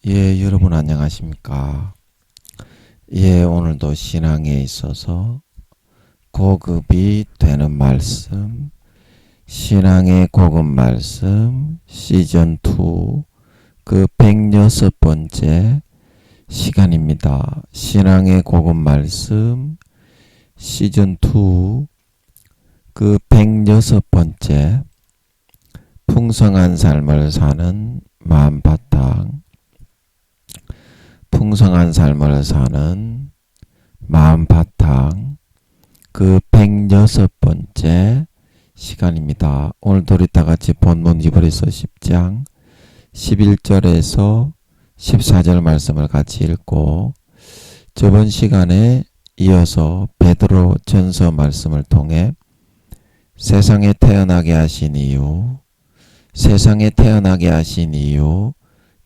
여러분 안녕하십니까? 오늘도 신앙에 있어서 고급이 되는 말씀, 신앙의 고급 말씀 시즌2 그 106번째 시간입니다. 신앙의 고급 말씀 시즌2 그 106번째 풍성한 삶을 사는 마음바탕, 풍성한 삶을 사는 마음바탕 그 106번째 시간입니다. 오늘도 우리 다같이 본문 히브리서 10장 11절에서 14절 말씀을 같이 읽고, 저번 시간에 이어서 베드로 전서 말씀을 통해 세상에 태어나게 하신 이유, 세상에 태어나게 하신 이유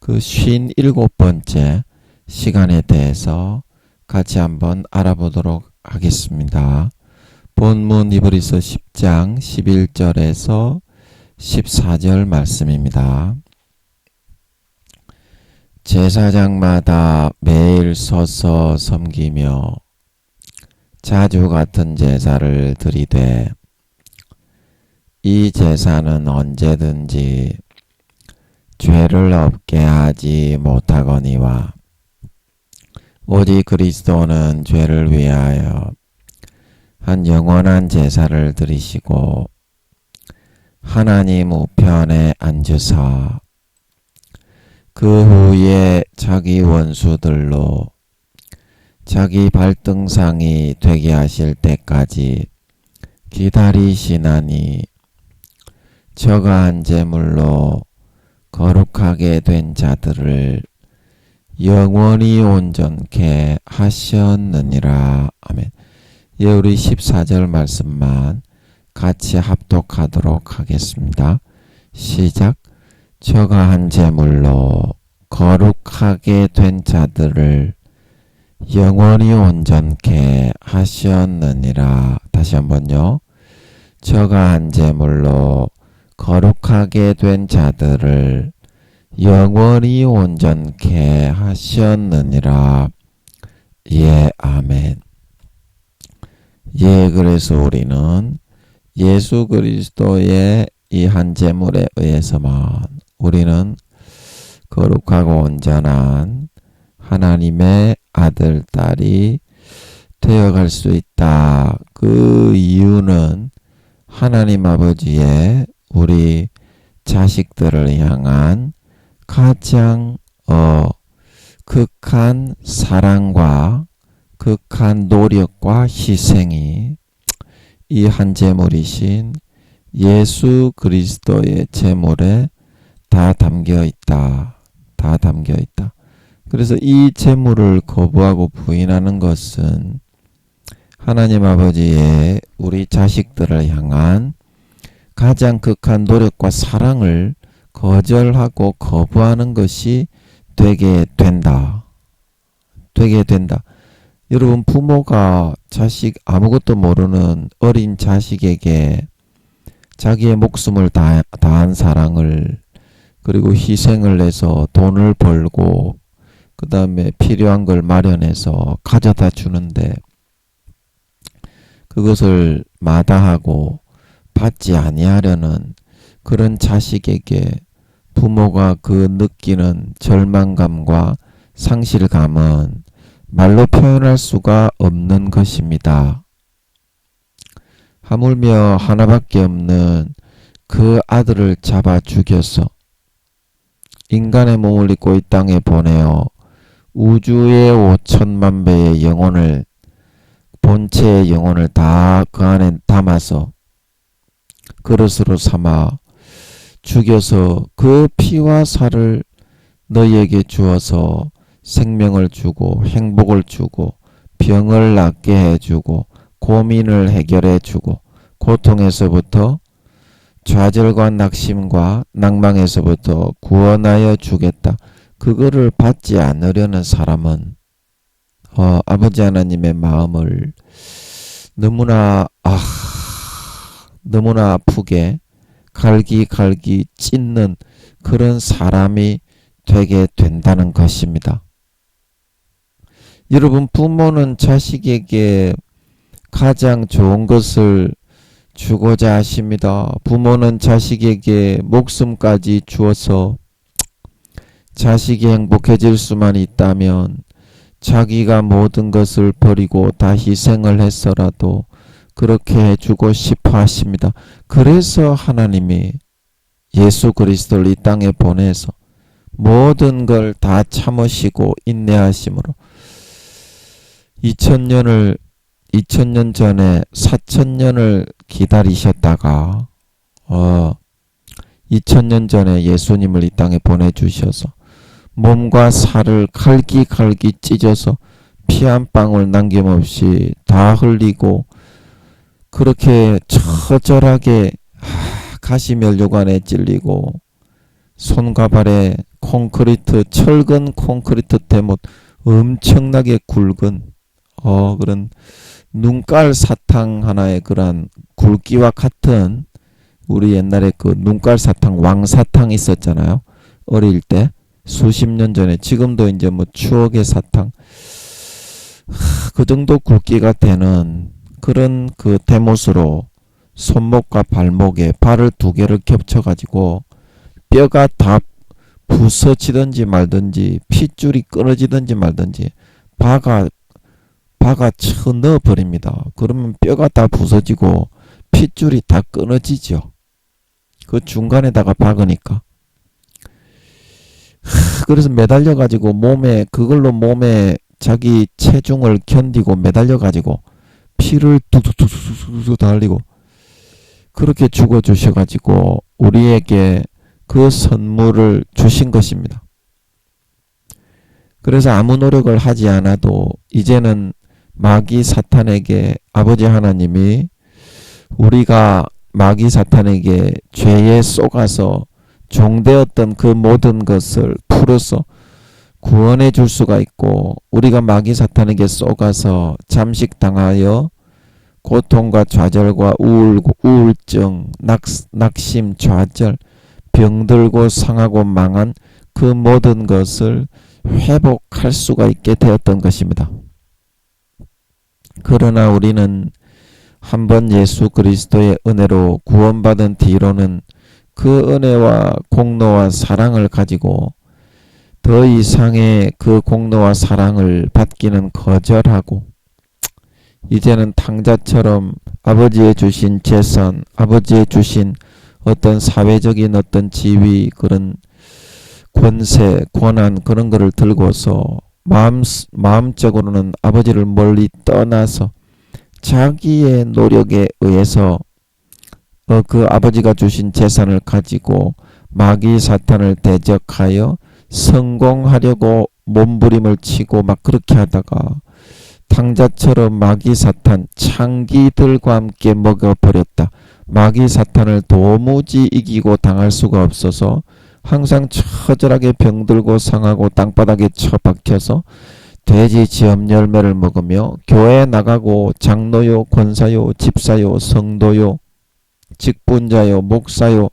그 57번째 시간에 대해서 같이 한번 알아보도록 하겠습니다. 본문 히브리서 10장 11절에서 14절 말씀입니다. 제사장마다 매일 서서 섬기며 자주 같은 제사를 드리되 이 제사는 언제든지 죄를 없게 하지 못하거니와 오직 그리스도는 죄를 위하여 한 영원한 제사를 드리시고 하나님 우편에 앉으사 그 후에 자기 원수들로 자기 발등상이 되게 하실 때까지 기다리시나니 저가한 제물로 거룩하게 된 자들을 영원히 온전케 하셨느니라. 아멘. 우리 14절 말씀만 같이 합독하도록 하겠습니다. 시작. 저가한 제물로 거룩하게 된 자들을 영원히 온전케 하셨느니라. 다시 한번요. 저가한 제물로 거룩하게 된 자들을 영원히 온전케 하셨느니라. 아멘. 그래서 우리는 예수 그리스도의 이 한 제물에 의해서만 우리는 거룩하고 온전한 하나님의 아들, 딸이 되어갈 수 있다. 그 이유는 하나님 아버지의 우리 자식들을 향한 가장 극한 사랑과 극한 노력과 희생이 이 한 제물이신 예수 그리스도의 제물에 다 담겨 있다. 다 담겨 있다. 그래서 이 제물을 거부하고 부인하는 것은 하나님 아버지의 우리 자식들을 향한 가장 극한 노력과 사랑을 거절하고 거부하는 것이 되게 된다. 되게 된다. 여러분, 부모가 자식 아무것도 모르는 어린 자식에게 자기의 목숨을 다한 사랑을, 그리고 희생을 해서 돈을 벌고 그 다음에 필요한 걸 마련해서 가져다 주는데 그것을 마다하고 받지 아니하려는 그런 자식에게 부모가 그 느끼는 절망감과 상실감은 말로 표현할 수가 없는 것입니다. 하물며 하나밖에 없는 그 아들을 잡아 죽여서 인간의 몸을 입고 이 땅에 보내어 우주의 5천만 배의 영혼을, 본체의 영혼을 다 그 안에 담아서 그릇으로 삼아 죽여서 그 피와 살을 너희에게 주어서 생명을 주고 행복을 주고 병을 낫게 해주고 고민을 해결해 주고 고통에서부터 좌절과 낙심과 낭망에서부터 구원하여 주겠다. 그거를 받지 않으려는 사람은 아버지 하나님의 마음을 너무나 아프게 갈기갈기 찢는 그런 사람이 되게 된다는 것입니다. 여러분, 부모는 자식에게 가장 좋은 것을 주고자 하십니다. 부모는 자식에게 목숨까지 주어서 자식이 행복해질 수만 있다면 자기가 모든 것을 버리고 다 희생을 해서라도 그렇게 해주고 싶어 하십니다. 그래서 하나님이 예수 그리스도를 이 땅에 보내서 모든 걸 다 참으시고 인내하심으로 2000년 전에 4000년을 기다리셨다가 2000년 전에 예수님을 이 땅에 보내주셔서 몸과 살을 칼기 찢어서 피 한 방울 남김없이 다 흘리고 그렇게 처절하게 가시면류관에 찔리고 손과 발에 철근 콘크리트 대못 엄청나게 굵은 그런 눈깔 사탕 하나의 그런 굵기와 같은 우리 옛날에 그 눈깔 사탕 왕사탕 있었잖아요. 어릴 때 수십 년 전에 지금도 이제 뭐 추억의 사탕 그 정도 굵기가 되는 그런 그 대못으로 손목과 발목에 발을 두 개를 겹쳐가지고 뼈가 다 부서지든지 말든지 핏줄이 끊어지든지 말든지 바가 쳐 넣어버립니다. 그러면 뼈가 다 부서지고 핏줄이 다 끊어지죠. 그 중간에다가 박으니까. 그래서 매달려가지고 그걸로 몸에 자기 체중을 견디고 매달려가지고 피를 뚝뚝뚝뚝뚝 달리고 그렇게 죽어주셔가지고 우리에게 그 선물을 주신 것입니다. 그래서 아무 노력을 하지 않아도 이제는 마귀 사탄에게 아버지 하나님이 우리가 마귀 사탄에게 죄에 쏘가서 종되었던 그 모든 것을 풀어서 구원해 줄 수가 있고 우리가 마귀 사탄에게 쏘가서 잠식당하여 고통과 좌절과 우울증, 낙심, 좌절, 병들고 상하고 망한 그 모든 것을 회복할 수가 있게 되었던 것입니다. 그러나 우리는 한번 예수 그리스도의 은혜로 구원받은 뒤로는 그 은혜와 공로와 사랑을 가지고 더 이상의 그 공로와 사랑을 받기는 거절하고 이제는 탕자처럼 아버지의 주신 재산, 아버지의 주신 어떤 사회적인 어떤 지위, 그런 권세, 권한 그런 거를 들고서 마음적으로는 아버지를 멀리 떠나서 자기의 노력에 의해서 그 아버지가 주신 재산을 가지고 마귀 사탄을 대적하여 성공하려고 몸부림을 치고 막 그렇게 하다가 탕자처럼 마귀 사탄 창기들과 함께 먹어버렸다. 마귀 사탄을 도무지 이기고 당할 수가 없어서 항상 처절하게 병들고 상하고 땅바닥에 처박혀서 돼지 지엄 열매를 먹으며 교회에 나가고 장로요, 권사요, 집사요, 성도요, 직분자요, 목사요,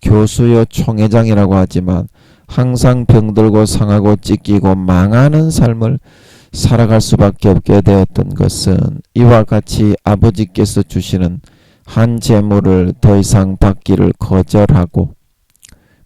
교수요, 총회장이라고 하지만 항상 병들고 상하고 찢기고 망하는 삶을 살아갈 수밖에 없게 되었던 것은 이와 같이 아버지께서 주시는 한 재물을 더 이상 받기를 거절하고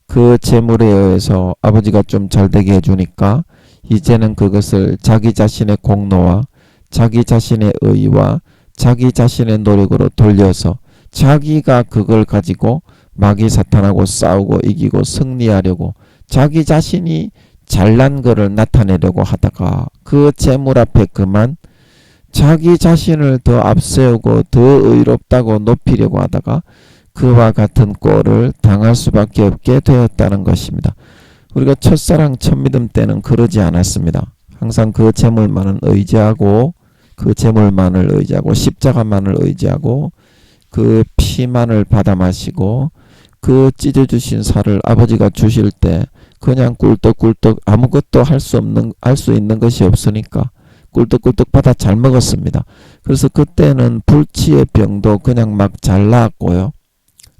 그 재물에 의해서 아버지가 좀 잘되게 해주니까 이제는 그것을 자기 자신의 공로와 자기 자신의 의와 자기 자신의 노력으로 돌려서 자기가 그걸 가지고 마귀 사탄하고 싸우고 이기고 승리하려고 자기 자신이 잘난 거를 나타내려고 하다가 그 재물 앞에 그만 자기 자신을 더 앞세우고 더 의롭다고 높이려고 하다가 그와 같은 꼴을 당할 수밖에 없게 되었다는 것입니다. 우리가 첫사랑 첫믿음 때는 그러지 않았습니다. 항상 그 재물만을 의지하고 그 재물만을 의지하고 십자가만을 의지하고 그 피만을 받아 마시고 그 찢어주신 살을 아버지가 주실 때 그냥 꿀떡꿀떡 아무것도 할 수 있는 것이 없으니까 꿀떡꿀떡 받아 잘 먹었습니다. 그래서 그때는 불치의 병도 그냥 막 잘 나았고요.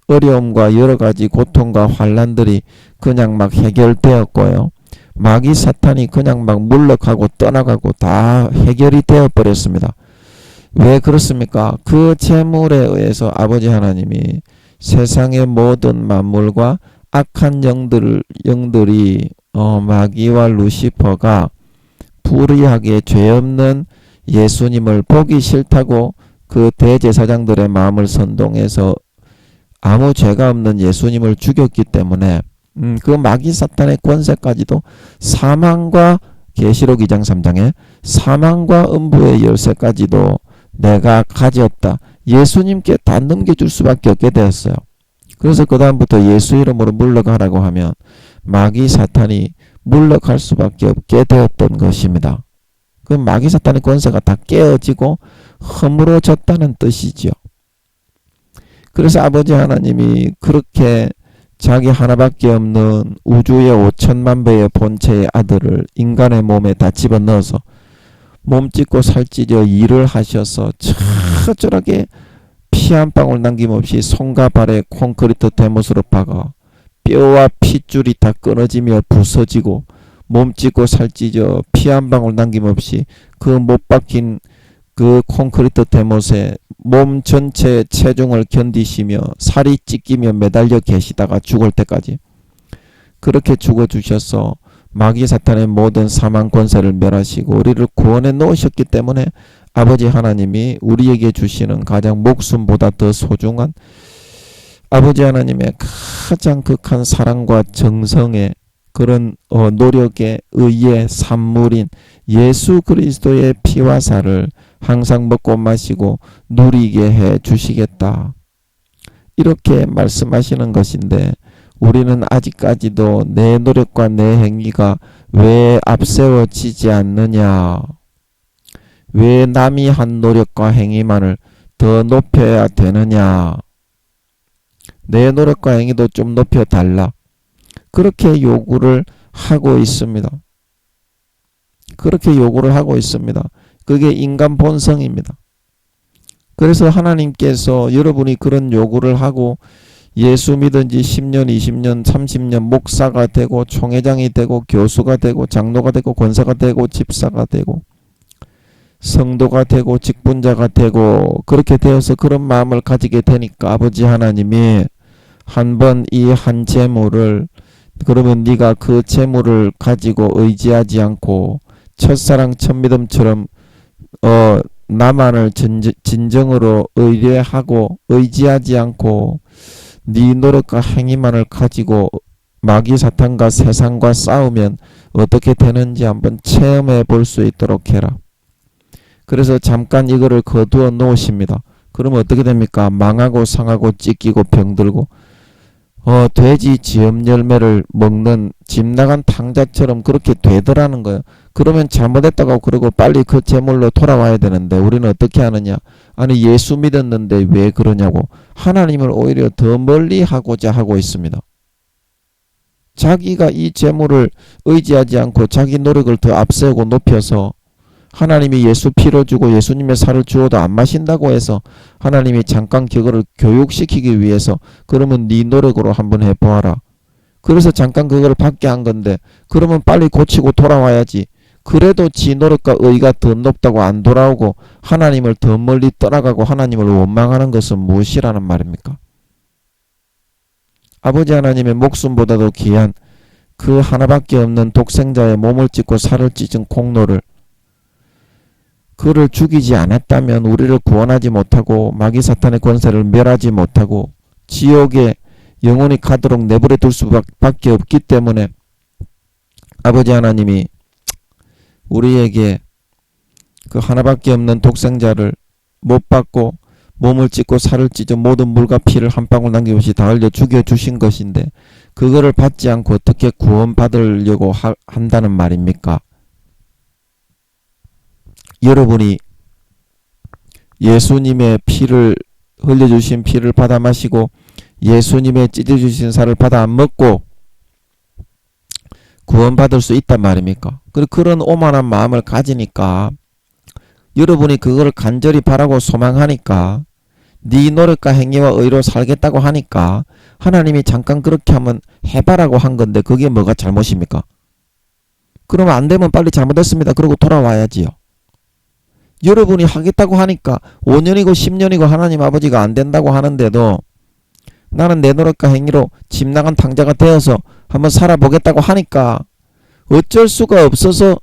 어려움과 여러 가지 고통과 환난들이 그냥 막 해결되었고요. 마귀 사탄이 그냥 막 물러가고 떠나가고 다 해결이 되어 버렸습니다. 왜 그렇습니까? 그 재물에 의해서 아버지 하나님이 세상의 모든 만물과 악한 영들이 마귀와 루시퍼가 불의하게 죄 없는 예수님을 보기 싫다고 그 대제사장들의 마음을 선동해서 아무 죄가 없는 예수님을 죽였기 때문에 그 마귀 사탄의 권세까지도 사망과 계시록 2장 3장에 사망과 음부의 열쇠까지도 내가 가졌다. 예수님께 다 넘겨줄 수밖에 없게 되었어요. 그래서 그 다음부터 예수 이름으로 물러가라고 하면 마귀 사탄이 물러갈 수밖에 없게 되었던 것입니다. 그 마귀 사탄의 권세가 다 깨어지고 허물어졌다는 뜻이죠. 그래서 아버지 하나님이 그렇게 자기 하나밖에 없는 우주의 5천만 배의 본체의 아들을 인간의 몸에 다 집어넣어서 몸찢고 살찢어 일을 하셔서 처절하게 피 한 방울 남김없이 손과 발에 콘크리트 대못으로 박아 뼈와 핏줄이 다 끊어지며 부서지고 몸찢고 살찢어 피 한 방울 남김없이 그 못 박힌 그 콘크리트 대못에 몸 전체의 체중을 견디시며 살이 찢기며 매달려 계시다가 죽을 때까지 그렇게 죽어주셔서 마귀 사탄의 모든 사망 권세를 멸하시고 우리를 구원해 놓으셨기 때문에 아버지 하나님이 우리에게 주시는 가장 목숨보다 더 소중한 아버지 하나님의 가장 극한 사랑과 정성의 그런 노력의 의의 산물인 예수 그리스도의 피와 살을 항상 먹고 마시고 누리게 해 주시겠다. 이렇게 말씀하시는 것인데 우리는 아직까지도 내 노력과 내 행위가 왜 앞세워지지 않느냐? 왜 남이 한 노력과 행위만을 더 높여야 되느냐? 내 노력과 행위도 좀 높여달라. 그렇게 요구를 하고 있습니다. 그렇게 요구를 하고 있습니다. 그게 인간 본성입니다. 그래서 하나님께서 여러분이 그런 요구를 하고 예수 믿은 지 10년, 20년, 30년 목사가 되고 총회장이 되고 교수가 되고 장로가 되고 권사가 되고 집사가 되고 성도가 되고 직분자가 되고 그렇게 되어서 그런 마음을 가지게 되니까 아버지 하나님이 한번 이 한 재물을 그러면 네가 그 재물을 가지고 의지하지 않고 첫사랑 첫믿음처럼 나만을 진정으로 의뢰하고 의지하지 않고 네 노력과 행위만을 가지고 마귀 사탄과 세상과 싸우면 어떻게 되는지 한번 체험해 볼 수 있도록 해라. 그래서 잠깐 이거를 거두어 놓으십니다. 그러면 어떻게 됩니까? 망하고 상하고 찢기고 병들고 돼지 지엄 열매를 먹는 집 나간 탕자처럼 그렇게 되더라는 거예요. 그러면 잘못했다고 그러고 빨리 그 제물로 돌아와야 되는데 우리는 어떻게 하느냐? 아니 예수 믿었는데 왜 그러냐고 하나님을 오히려 더 멀리 하고자 하고 있습니다. 자기가 이 제물을 의지하지 않고 자기 노력을 더 앞세우고 높여서 하나님이 예수 피를 주고 예수님의 살을 주어도 안 마신다고 해서 하나님이 잠깐 그거를 교육시키기 위해서 그러면 네 노력으로 한번 해보아라. 그래서 잠깐 그거를 받게 한 건데 그러면 빨리 고치고 돌아와야지. 그래도 지 노력과 의가 더 높다고 안 돌아오고 하나님을 더 멀리 떠나가고 하나님을 원망하는 것은 무엇이라는 말입니까? 아버지 하나님의 목숨보다도 귀한 그 하나밖에 없는 독생자의 몸을 찢고 살을 찢은 공로를 그를 죽이지 않았다면 우리를 구원하지 못하고 마귀 사탄의 권세를 멸하지 못하고 지옥에 영원히 가도록 내버려 둘 수밖에 없기 때문에 아버지 하나님이 우리에게 그 하나밖에 없는 독생자를 못 받고 몸을 찢고 살을 찢어 모든 물과 피를 한 방울 남김없이 다 흘려 죽여주신 것인데 그거를 받지 않고 어떻게 구원받으려고 한다는 말입니까? 여러분이 예수님의 피를 흘려주신 피를 받아 마시고 예수님의 찢어주신 살을 받아 안 먹고 구원받을 수 있단 말입니까? 그런 오만한 마음을 가지니까 여러분이 그걸 간절히 바라고 소망하니까 네 노력과 행위와 의로 살겠다고 하니까 하나님이 잠깐 그렇게 하면 해봐라고 한 건데 그게 뭐가 잘못입니까? 그러면 안 되면 빨리 잘못했습니다. 그러고 돌아와야지요. 여러분이 하겠다고 하니까 5년이고 10년이고 하나님 아버지가 안 된다고 하는데도 나는 내 노력과 행위로 집 나간 탕자가 되어서 한번 살아보겠다고 하니까 어쩔 수가 없어서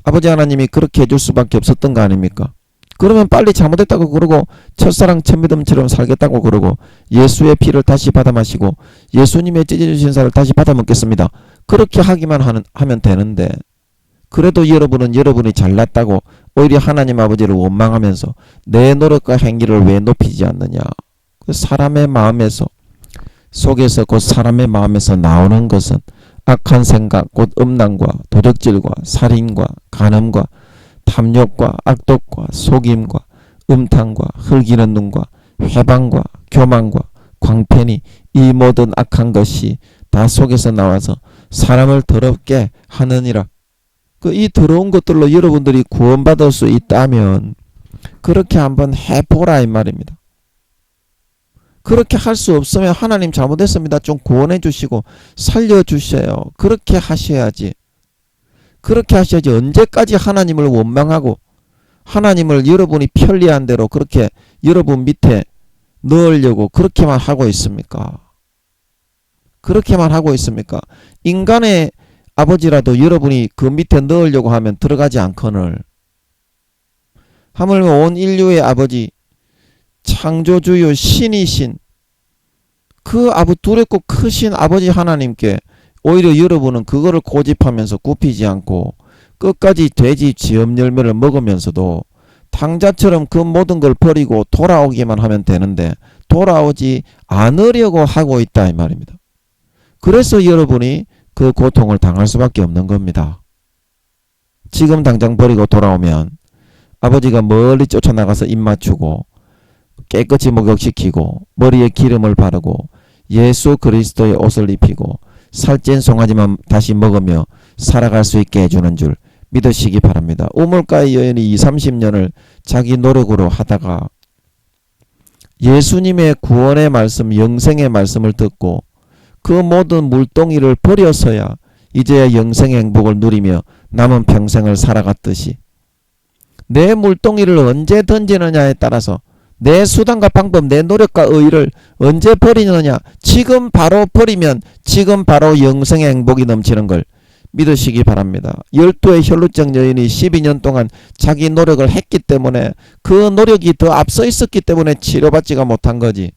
아버지 하나님이 그렇게 해줄 수밖에 없었던 거 아닙니까? 그러면 빨리 잘못했다고 그러고 첫사랑 첫믿음처럼 살겠다고 그러고 예수의 피를 다시 받아 마시고 예수님의 찢어주신 살을 다시 받아 먹겠습니다. 그렇게 하면 되는데 그래도 여러분은 여러분이 잘났다고 오히려 하나님 아버지를 원망하면서 내 노력과 행위를 왜 높이지 않느냐. 그 사람의 마음에서 속에서 곧 사람의 마음에서 나오는 것은 악한 생각 곧 음란과 도적질과 살인과 간음과 탐욕과 악독과 속임과 음탕과 흘기는 눈과 회방과 교만과 광편이 이 모든 악한 것이 다 속에서 나와서 사람을 더럽게 하느니라. 이 더러운 것들로 여러분들이 구원받을 수 있다면 그렇게 한번 해보라 이 말입니다. 그렇게 할 수 없으면 하나님 잘못했습니다. 좀 구원해 주시고 살려주셔요. 그렇게 하셔야지. 그렇게 하셔야지. 언제까지 하나님을 원망하고 하나님을 여러분이 편리한 대로 그렇게 여러분 밑에 넣으려고 그렇게만 하고 있습니까? 그렇게만 하고 있습니까? 인간의 아버지라도 여러분이 그 밑에 넣으려고 하면 들어가지 않거늘 하물며 온 인류의 아버지 창조주요 신이신 그 두렵고 크신 아버지 하나님께 오히려 여러분은 그거를 고집하면서 굽히지 않고 끝까지 돼지 지엄 열매를 먹으면서도 탕자처럼 그 모든 걸 버리고 돌아오기만 하면 되는데 돌아오지 않으려고 하고 있다 이 말입니다. 그래서 여러분이 그 고통을 당할 수밖에 없는 겁니다. 지금 당장 버리고 돌아오면 아버지가 멀리 쫓아나가서 입 맞추고 깨끗이 목욕시키고 머리에 기름을 바르고 예수 그리스도의 옷을 입히고 살찐 송아지만 다시 먹으며 살아갈 수 있게 해주는 줄 믿으시기 바랍니다. 우물가의 여인이 20-30년을 자기 노력으로 하다가 예수님의 구원의 말씀, 영생의 말씀을 듣고 그 모든 물동이를 버려서야 이제야 영생의 행복을 누리며 남은 평생을 살아갔듯이 내 물동이를 언제 던지느냐에 따라서 내 수단과 방법, 내 노력과 의의를 언제 버리느냐. 지금 바로 버리면 지금 바로 영생의 행복이 넘치는 걸 믿으시기 바랍니다. 12의 혈루증 여인이 12년 동안 자기 노력을 했기 때문에 그 노력이 더 앞서 있었기 때문에 치료받지가 못한 거지.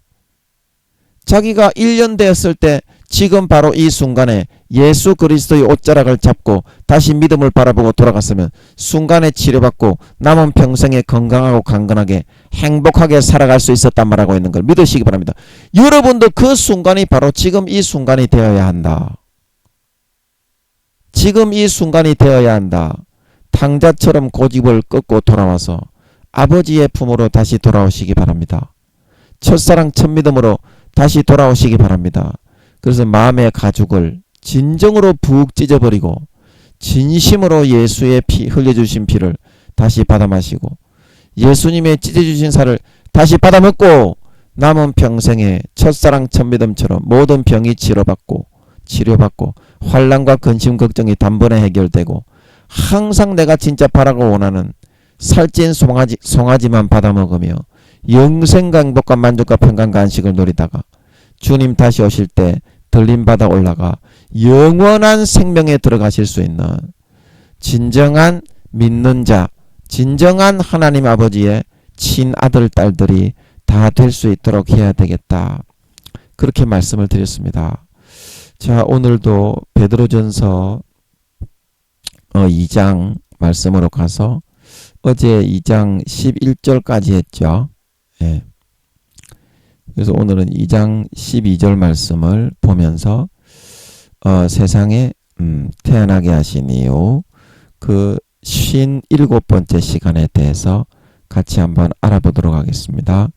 자기가 1년 되었을 때 지금 바로 이 순간에 예수 그리스도의 옷자락을 잡고 다시 믿음을 바라보고 돌아갔으면 순간에 치료받고 남은 평생에 건강하고 강건하게 행복하게 살아갈 수 있었단 말하고 있는 걸 믿으시기 바랍니다. 여러분도 그 순간이 바로 지금 이 순간이 되어야 한다. 지금 이 순간이 되어야 한다. 탕자처럼 고집을 꺾고 돌아와서 아버지의 품으로 다시 돌아오시기 바랍니다. 첫사랑 첫믿음으로 다시 돌아오시기 바랍니다. 그래서 마음의 가죽을 진정으로 푹 찢어버리고 진심으로 예수의 피, 흘려주신 피를 다시 받아 마시고 예수님의 찢어주신 살을 다시 받아 먹고 남은 평생에 첫사랑 첫믿음처럼 모든 병이 치료받고 환난과 근심 걱정이 단번에 해결되고 항상 내가 진짜 바라고 원하는 살찐 송아지만 받아 먹으며 영생과 행복과 만족과 평강과 안식을 누리다가 주님 다시 오실 때 들림받아 올라가 영원한 생명에 들어가실 수 있는 진정한 믿는 자, 진정한 하나님 아버지의 친아들 딸들이 다 될 수 있도록 해야 되겠다. 그렇게 말씀을 드렸습니다. 자, 오늘도 베드로전서 2장 말씀으로 가서 어제 2장 11절까지 했죠. 예. 그래서 오늘은 2장 12절 말씀을 보면서 세상에 태어나게 하신 이유 그 57번째 시간에 대해서 같이 한번 알아보도록 하겠습니다.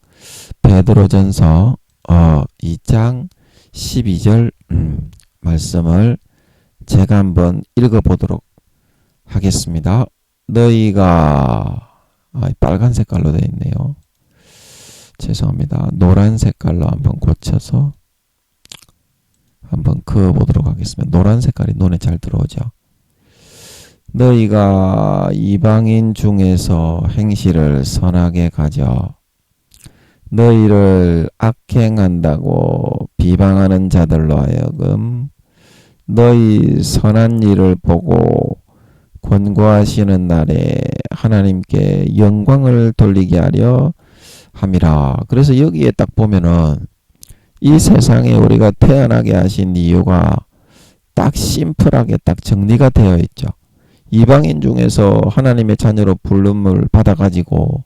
베드로전서 2장 12절 말씀을 제가 한번 읽어보도록 하겠습니다. 너희가 빨간 색깔로 되어 있네요. 죄송합니다. 노란 색깔로 한번 고쳐서 한번 그어보도록 하겠습니다. 노란 색깔이 눈에 잘 들어오죠. 너희가 이방인 중에서 행실을 선하게 가져 너희를 악행한다고 비방하는 자들로 하여금 너희 선한 일을 보고 권고하시는 날에 하나님께 영광을 돌리게 하려 함이라. 그래서 여기에 딱 보면은 이 세상에 우리가 태어나게 하신 이유가 딱 심플하게 딱 정리가 되어 있죠. 이방인 중에서 하나님의 자녀로 부름을 받아가지고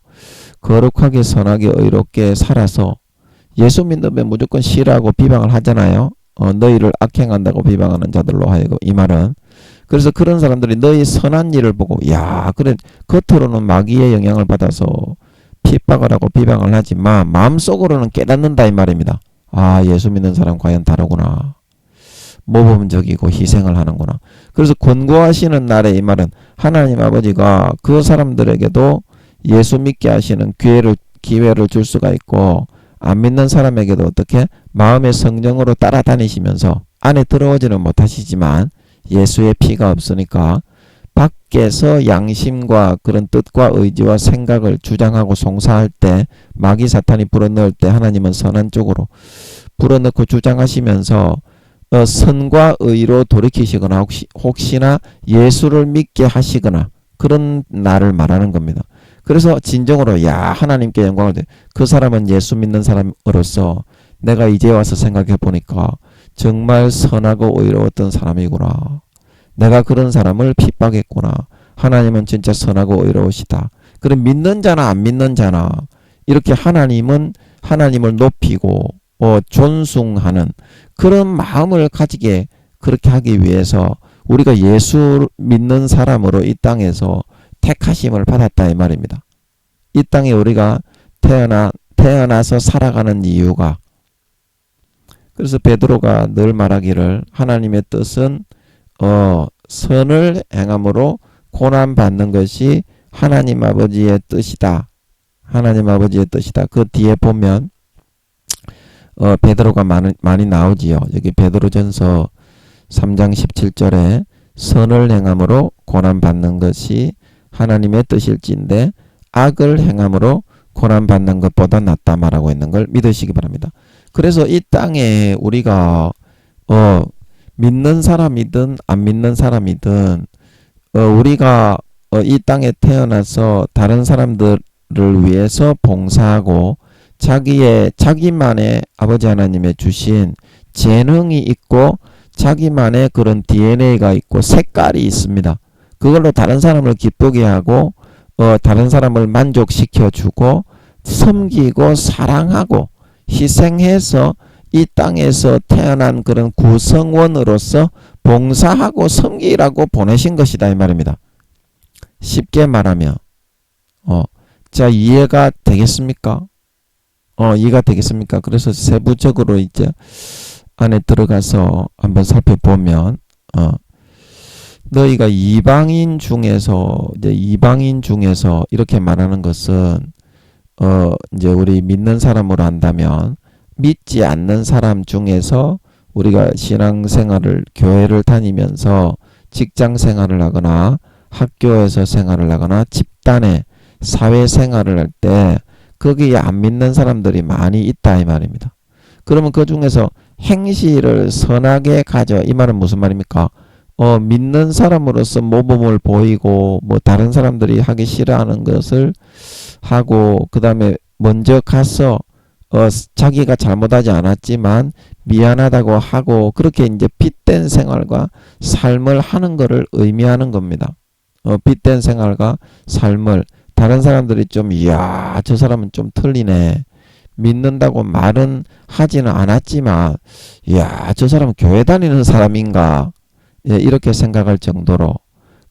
거룩하게 선하게 의롭게 살아서 예수 믿으면 무조건 싫어하고 비방을 하잖아요. 너희를 악행한다고 비방하는 자들로 하여금, 이 말은. 그래서 그런 사람들이 너희 선한 일을 보고 야 그래 겉으로는 마귀의 영향을 받아서 핍박을 하고 비방을 하지만 마음속으로는 깨닫는다 이 말입니다. 아, 예수 믿는 사람 과연 다르구나. 모범적이고 희생을 하는구나. 그래서 권고하시는 날에, 이 말은 하나님 아버지가 그 사람들에게도 예수 믿게 하시는 기회를 줄 수가 있고, 안 믿는 사람에게도 어떻게 마음의 성령으로 따라다니시면서 안에 들어오지는 못하시지만 예수의 피가 없으니까 밖에서 양심과 그런 뜻과 의지와 생각을 주장하고 송사할 때, 마귀 사탄이 불어넣을 때 하나님은 선한 쪽으로 불어넣고 주장하시면서 선과 의로 돌이키시거나 혹시나 예수를 믿게 하시거나 그런 날을 말하는 겁니다. 그래서 진정으로 야 하나님께 영광을 그 사람은 예수 믿는 사람으로서 내가 이제 와서 생각해 보니까 정말 선하고 의로웠던 사람이구나. 내가 그런 사람을 핍박했구나. 하나님은 진짜 선하고 의로우시다. 그럼 믿는 자나 안 믿는 자나 이렇게 하나님을 높이고 존숭하는 그런 마음을 가지게 그렇게 하기 위해서 우리가 예수 믿는 사람으로 이 땅에서 택하심을 받았다 이 말입니다. 이 땅에 우리가 태어나서 살아가는 이유가, 그래서 베드로가 늘 말하기를 하나님의 뜻은 선을 행함으로 고난 받는 것이 하나님 아버지의 뜻이다. 하나님 아버지의 뜻이다. 그 뒤에 보면 베드로가 많이 나오지요. 여기 베드로전서 3장 17절에 선을 행함으로 고난 받는 것이 하나님의 뜻일진데 악을 행함으로 고난 받는 것보다 낫다 말하고 있는 걸 믿으시기 바랍니다. 그래서 이 땅에 우리가 믿는 사람이든 안 믿는 사람이든 우리가 이 땅에 태어나서 다른 사람들을 위해서 봉사하고 자기만의 아버지 하나님의 주신 재능이 있고 자기만의 그런 DNA가 있고 색깔이 있습니다. 그걸로 다른 사람을 기쁘게 하고 다른 사람을 만족시켜주고 섬기고 사랑하고 희생해서 이 땅에서 태어난 그런 구성원으로서 봉사하고 섬기라고 보내신 것이다 이 말입니다. 쉽게 말하면 자, 이해가 되겠습니까? 이해가 되겠습니까? 그래서 세부적으로 이제 안에 들어가서 한번 살펴보면 너희가 이방인 중에서 이렇게 말하는 것은 이제 우리 믿는 사람으로 한다면 믿지 않는 사람 중에서 우리가 신앙생활을 교회를 다니면서 직장생활을 하거나 학교에서 생활을 하거나 집단의 사회생활을 할 때 거기에 안 믿는 사람들이 많이 있다 이 말입니다. 그러면 그 중에서 행실을 선하게 가져, 이 말은 무슨 말입니까? 믿는 사람으로서 모범을 보이고 다른 사람들이 하기 싫어하는 것을 하고 그 다음에 먼저 가서 자기가 잘못하지 않았지만 미안하다고 하고 그렇게 이제 핏된 생활과 삶을 하는 것을 의미하는 겁니다. 핏된 생활과 삶을 다른 사람들이 좀 이야 저 사람은 좀 틀리네, 믿는다고 말은 하지는 않았지만 이야 저 사람은 교회 다니는 사람인가, 이렇게 생각할 정도로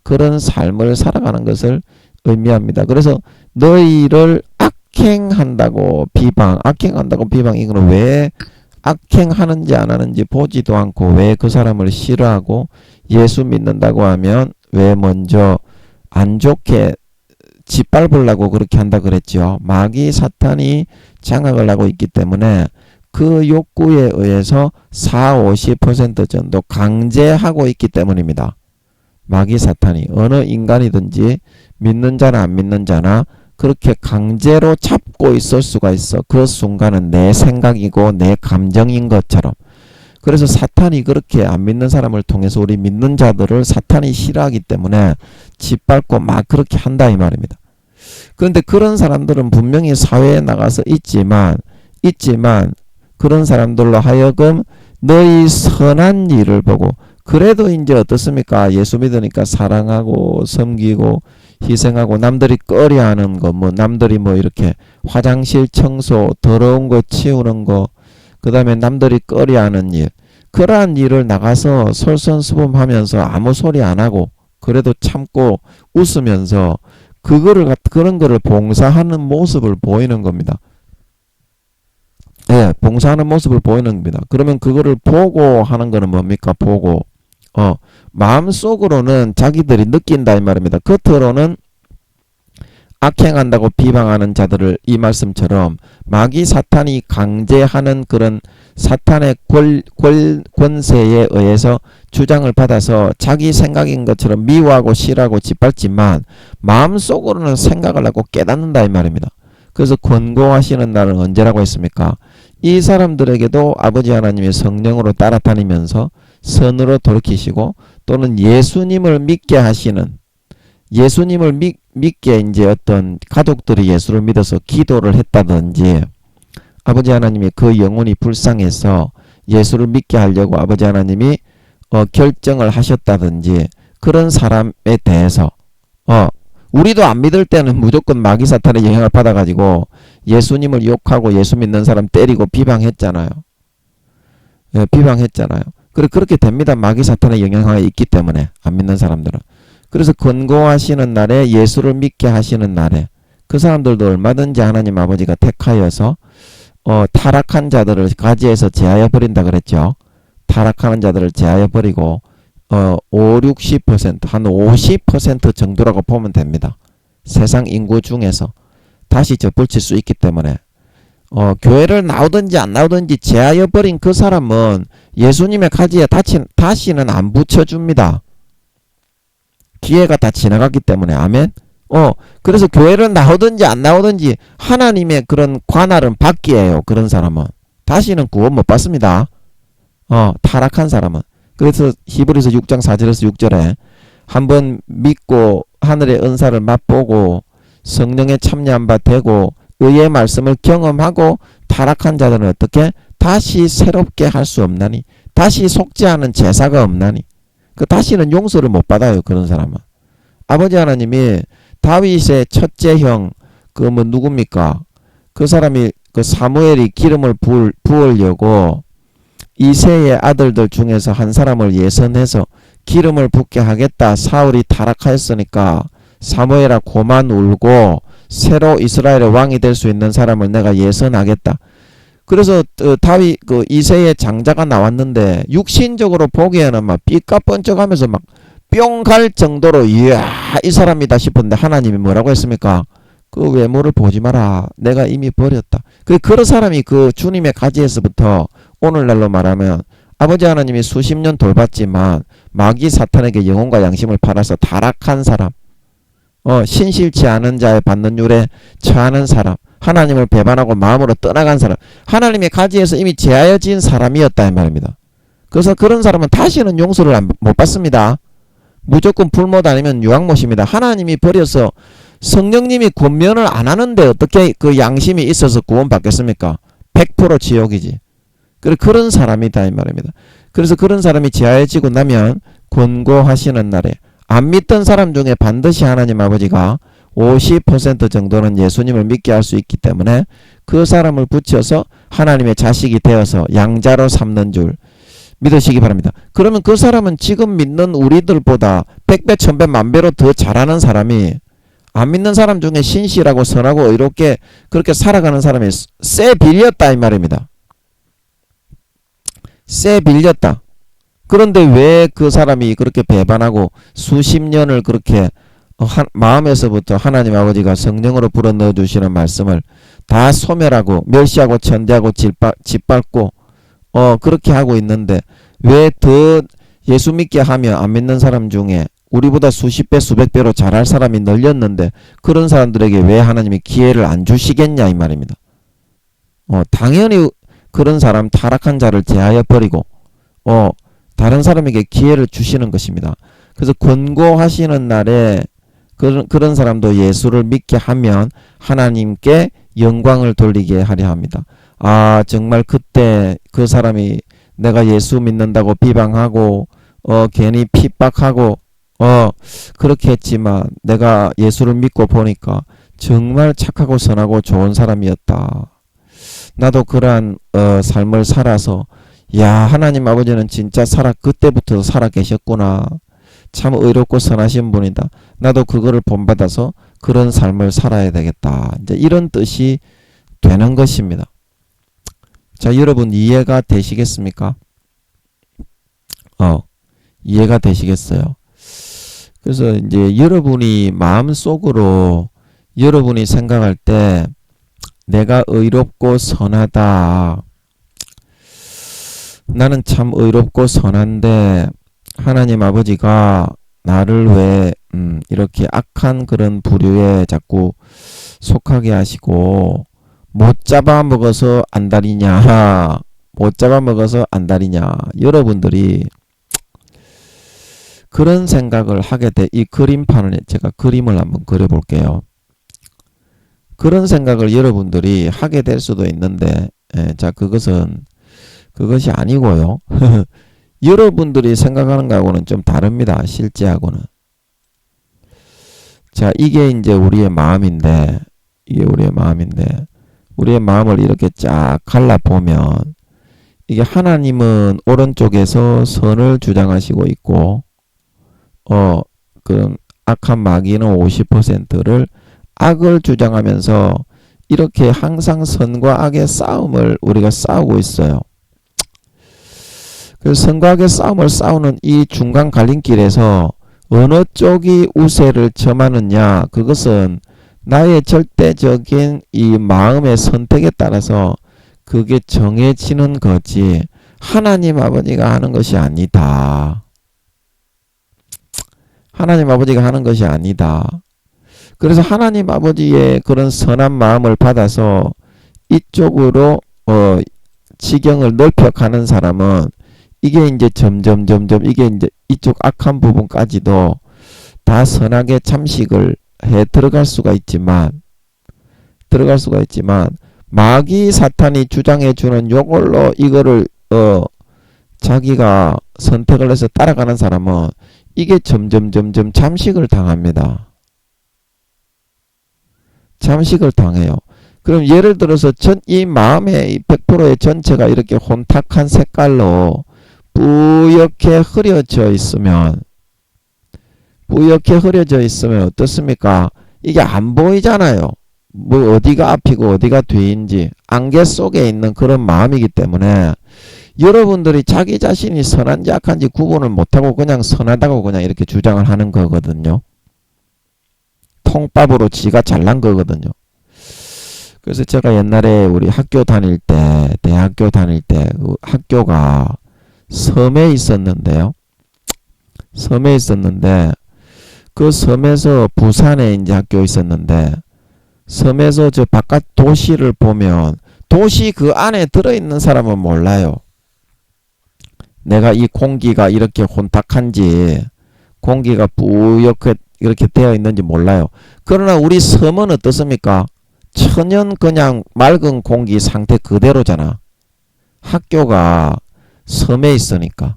그런 삶을 살아가는 것을 의미합니다. 그래서 너희를 악행한다고 비방 이거는 왜 악행하는지 안 하는지 보지도 않고 왜 그 사람을 싫어하고 예수 믿는다고 하면 왜 먼저 안 좋게 짓밟으려고 그렇게 한다 그랬죠. 마귀 사탄이 장악을 하고 있기 때문에 그 욕구에 의해서 40-50% 정도 강제하고 있기 때문입니다. 마귀 사탄이 어느 인간이든지 믿는 자나 안 믿는 자나 그렇게 강제로 잡고 있을 수가 있어. 그 순간은 내 생각이고 내 감정인 것처럼. 그래서 사탄이 그렇게 안 믿는 사람을 통해서 우리 믿는 자들을 사탄이 싫어하기 때문에 짓밟고 막 그렇게 한다 이 말입니다. 그런데 그런 사람들은 분명히 사회에 나가서 있지만 그런 사람들로 하여금 너희 선한 일을 보고 그래도 이제 어떻습니까? 예수 믿으니까 사랑하고 섬기고 희생하고 남들이 꺼려하는 거 뭐 남들이 뭐 이렇게 화장실 청소 더러운 거 치우는 거 그 다음에 남들이 꺼려하는 일 그러한 일을 나가서 솔선수범하면서 아무 소리 안 하고 그래도 참고 웃으면서 그런 거를 봉사하는 모습을 보이는 겁니다. 예, 봉사하는 모습을 보이는 겁니다. 그러면 그거를 보고 하는 거는 뭡니까? 보고 마음속으로는 자기들이 느낀다 이 말입니다. 겉으로는 악행한다고 비방하는 자들을 이 말씀처럼 마귀 사탄이 강제하는 그런 사탄의 권세에 의해서 주장을 받아서 자기 생각인 것처럼 미워하고 싫어하고 짓밟지만 마음속으로는 생각을 하고 깨닫는다 이 말입니다. 그래서 권고하시는 날은 언제라고 했습니까? 이 사람들에게도 아버지 하나님의 성령으로 따라다니면서 선으로 돌이키시고 또는 예수님을 믿게 하시는 예수님을 믿게 이제 어떤 가족들이 예수를 믿어서 기도를 했다든지 아버지 하나님이 그 영혼이 불쌍해서 예수를 믿게 하려고 아버지 하나님이 결정을 하셨다든지 그런 사람에 대해서 우리도 안 믿을 때는 무조건 마귀 사탄의 영향을 받아가지고 예수님을 욕하고 예수 믿는 사람 때리고 비방했잖아요. 예, 비방했잖아요. 그렇게 됩니다. 마귀 사탄의 영향이 있기 때문에 안 믿는 사람들은. 그래서 권고하시는 날에 예수를 믿게 하시는 날에 그 사람들도 얼마든지 하나님 아버지가 택하여서 타락한 자들을 가지에서 제하여 버린다 그랬죠. 타락하는 자들을 제하여 버리고 60%, 한 50% 정도라고 보면 됩니다. 세상 인구 중에서 다시 접붙일 수 있기 때문에 교회를 나오든지 안 나오든지 제하여 버린 그 사람은 예수님의 가지에 다시는 안 붙여줍니다. 기회가 다 지나갔기 때문에. 아멘. 그래서 교회를 나오든지 안 나오든지 하나님의 그런 관할은 받기예요. 그런 사람은 다시는 구원 못 받습니다. 타락한 사람은. 그래서 히브리서 6장 4절에서 6절에 한번 믿고 하늘의 은사를 맛보고 성령에 참여한 바 되고 의의 말씀을 경험하고 타락한 자들은 어떻게 다시 새롭게 할 수 없나니 다시 속지 않은 제사가 없나니 다시는 용서를 못 받아요. 그런 사람은. 아버지 하나님이 다윗의 첫째 형 뭐 누굽니까? 그 사람이 그 사무엘이 기름을 부으려고 이새의 아들들 중에서 한 사람을 예선해서 기름을 붓게 하겠다. 사울이 타락하였으니까 사무엘아 고만 울고 새로 이스라엘의 왕이 될 수 있는 사람을 내가 예선하겠다. 그래서 다윗 그 이새의 장자가 나왔는데 육신적으로 보기에는 막 삐까뻔쩍하면서 막 뿅 갈 정도로 이야 이 사람이다 싶은데 하나님이 뭐라고 했습니까? 그 외모를 보지 마라. 내가 이미 버렸다. 그런 사람이 그 주님의 가지에서부터 오늘날로 말하면 아버지 하나님이 수십 년 돌봤지만 마귀 사탄에게 영혼과 양심을 팔아서 타락한 사람, 신실치 않은 자의 받는 율에 처하는 사람, 하나님을 배반하고 마음으로 떠나간 사람, 하나님의 가지에서 이미 제하여진 사람이었다 이 말입니다. 그래서 그런 사람은 다시는 용서를 못 받습니다. 무조건 불못 아니면 유황못입니다. 하나님이 버려서 성령님이 권면을 안 하는데 어떻게 그 양심이 있어서 구원받겠습니까? 100% 지옥이지. 그런 사람이다 이 말입니다. 그래서 그런 사람이 제하여지고 나면 권고하시는 날에 안 믿던 사람 중에 반드시 하나님 아버지가 50% 정도는 예수님을 믿게 할 수 있기 때문에 그 사람을 붙여서 하나님의 자식이 되어서 양자로 삼는 줄 믿으시기 바랍니다. 그러면 그 사람은 지금 믿는 우리들보다 100배, 1000배, 만배로 더 잘하는 사람이 안 믿는 사람 중에 신실하고 선하고 의롭게 그렇게 살아가는 사람이 쎄 빌렸다 이 말입니다. 쎄 빌렸다. 그런데 왜 그 사람이 그렇게 배반하고 수십 년을 그렇게 마음에서부터 하나님 아버지가 성령으로 불어넣어 주시는 말씀을 다 소멸하고 멸시하고 천대하고 짓밟고 그렇게 하고 있는데 왜 더 예수 믿게 하면 안 믿는 사람 중에 우리보다 수십 배, 수백 배로 잘할 사람이 널렸는데 그런 사람들에게 왜 하나님이 기회를 안 주시겠냐 이 말입니다. 당연히 그런 사람 타락한 자를 제하여 버리고 다른 사람에게 기회를 주시는 것입니다. 그래서 권고하시는 날에 그런 사람도 예수를 믿게 하면 하나님께 영광을 돌리게 하려 합니다. 아, 정말 그때 그 사람이 내가 예수 믿는다고 비방하고 괜히 핍박하고 그렇게 했지만 내가 예수를 믿고 보니까 정말 착하고 선하고 좋은 사람이었다. 나도 그러한 삶을 살아서 야, 하나님 아버지는 진짜 그때부터 살아 계셨구나. 참 의롭고 선하신 분이다. 나도 그거를 본받아서 그런 삶을 살아야 되겠다. 이제 이런 뜻이 되는 것입니다. 자, 여러분 이해가 되시겠습니까? 이해가 되시겠어요? 그래서 이제 여러분이 마음속으로 여러분이 생각할 때 내가 의롭고 선하다. 나는 참 의롭고 선한데 하나님 아버지가 나를 왜 이렇게 악한 그런 부류에 자꾸 속하게 하시고 못 잡아먹어서 안달이냐, 못 잡아먹어서 안달이냐. 여러분들이 그런 생각을 하게 돼. 이 그림판을 제가 그림을 한번 그려볼게요. 그런 생각을 여러분들이 하게 될 수도 있는데 자, 그것이 아니고요. 여러분들이 생각하는 거하고는 좀 다릅니다. 실제하고는. 자, 이게 이제 우리의 마음인데 우리의 마음을 이렇게 쫙 갈라보면 이게 하나님은 오른쪽에서 선을 주장하시고 있고 그런 악한 마귀는 50%를 악을 주장하면서 이렇게 항상 선과 악의 싸움을 우리가 싸우고 있어요. 그래서 선과 악의 싸움을 싸우는 이 중간 갈림길에서 어느 쪽이 우세를 점하느냐, 그것은 나의 절대적인 이 마음의 선택에 따라서 그게 정해지는 거지 하나님 아버지가 하는 것이 아니다. 하나님 아버지가 하는 것이 아니다. 그래서 하나님 아버지의 그런 선한 마음을 받아서 이쪽으로 지경을 넓혀가는 사람은 이게 이제 점점 이게 이제 이쪽 악한 부분까지도 다 선하게 참식을 해 들어갈 수가 있지만 마귀 사탄이 주장해 주는 요걸로 이거를 자기가 선택을 해서 따라가는 사람은 이게 점점 잠식을 당합니다. 잠식을 당해요. 그럼 예를 들어서 이 마음의 100%의 전체가 이렇게 혼탁한 색깔로 뿌옇게 흐려져 있으면 어떻습니까? 이게 안 보이잖아요. 뭐 어디가 앞이고 어디가 뒤인지 안개 속에 있는 그런 마음이기 때문에 여러분들이 자기 자신이 선한지 악한지 구분을 못하고 그냥 선하다고 그냥 이렇게 주장을 하는 거거든요. 통밥으로 지가 잘난 거거든요. 그래서 제가 옛날에 우리 학교 다닐 때, 대학교 다닐 때 그 학교가 섬에 있었는데요. 그 섬에서 부산에 이제 학교 있었는데 섬에서 저 바깥 도시를 보면 도시 그 안에 들어있는 사람은 몰라요. 내가 이 공기가 이렇게 혼탁한지 공기가 뿌옇게 이렇게 되어 있는지 몰라요. 그러나 우리 섬은 어떻습니까? 천연 그냥 맑은 공기 상태 그대로잖아. 학교가 섬에 있으니까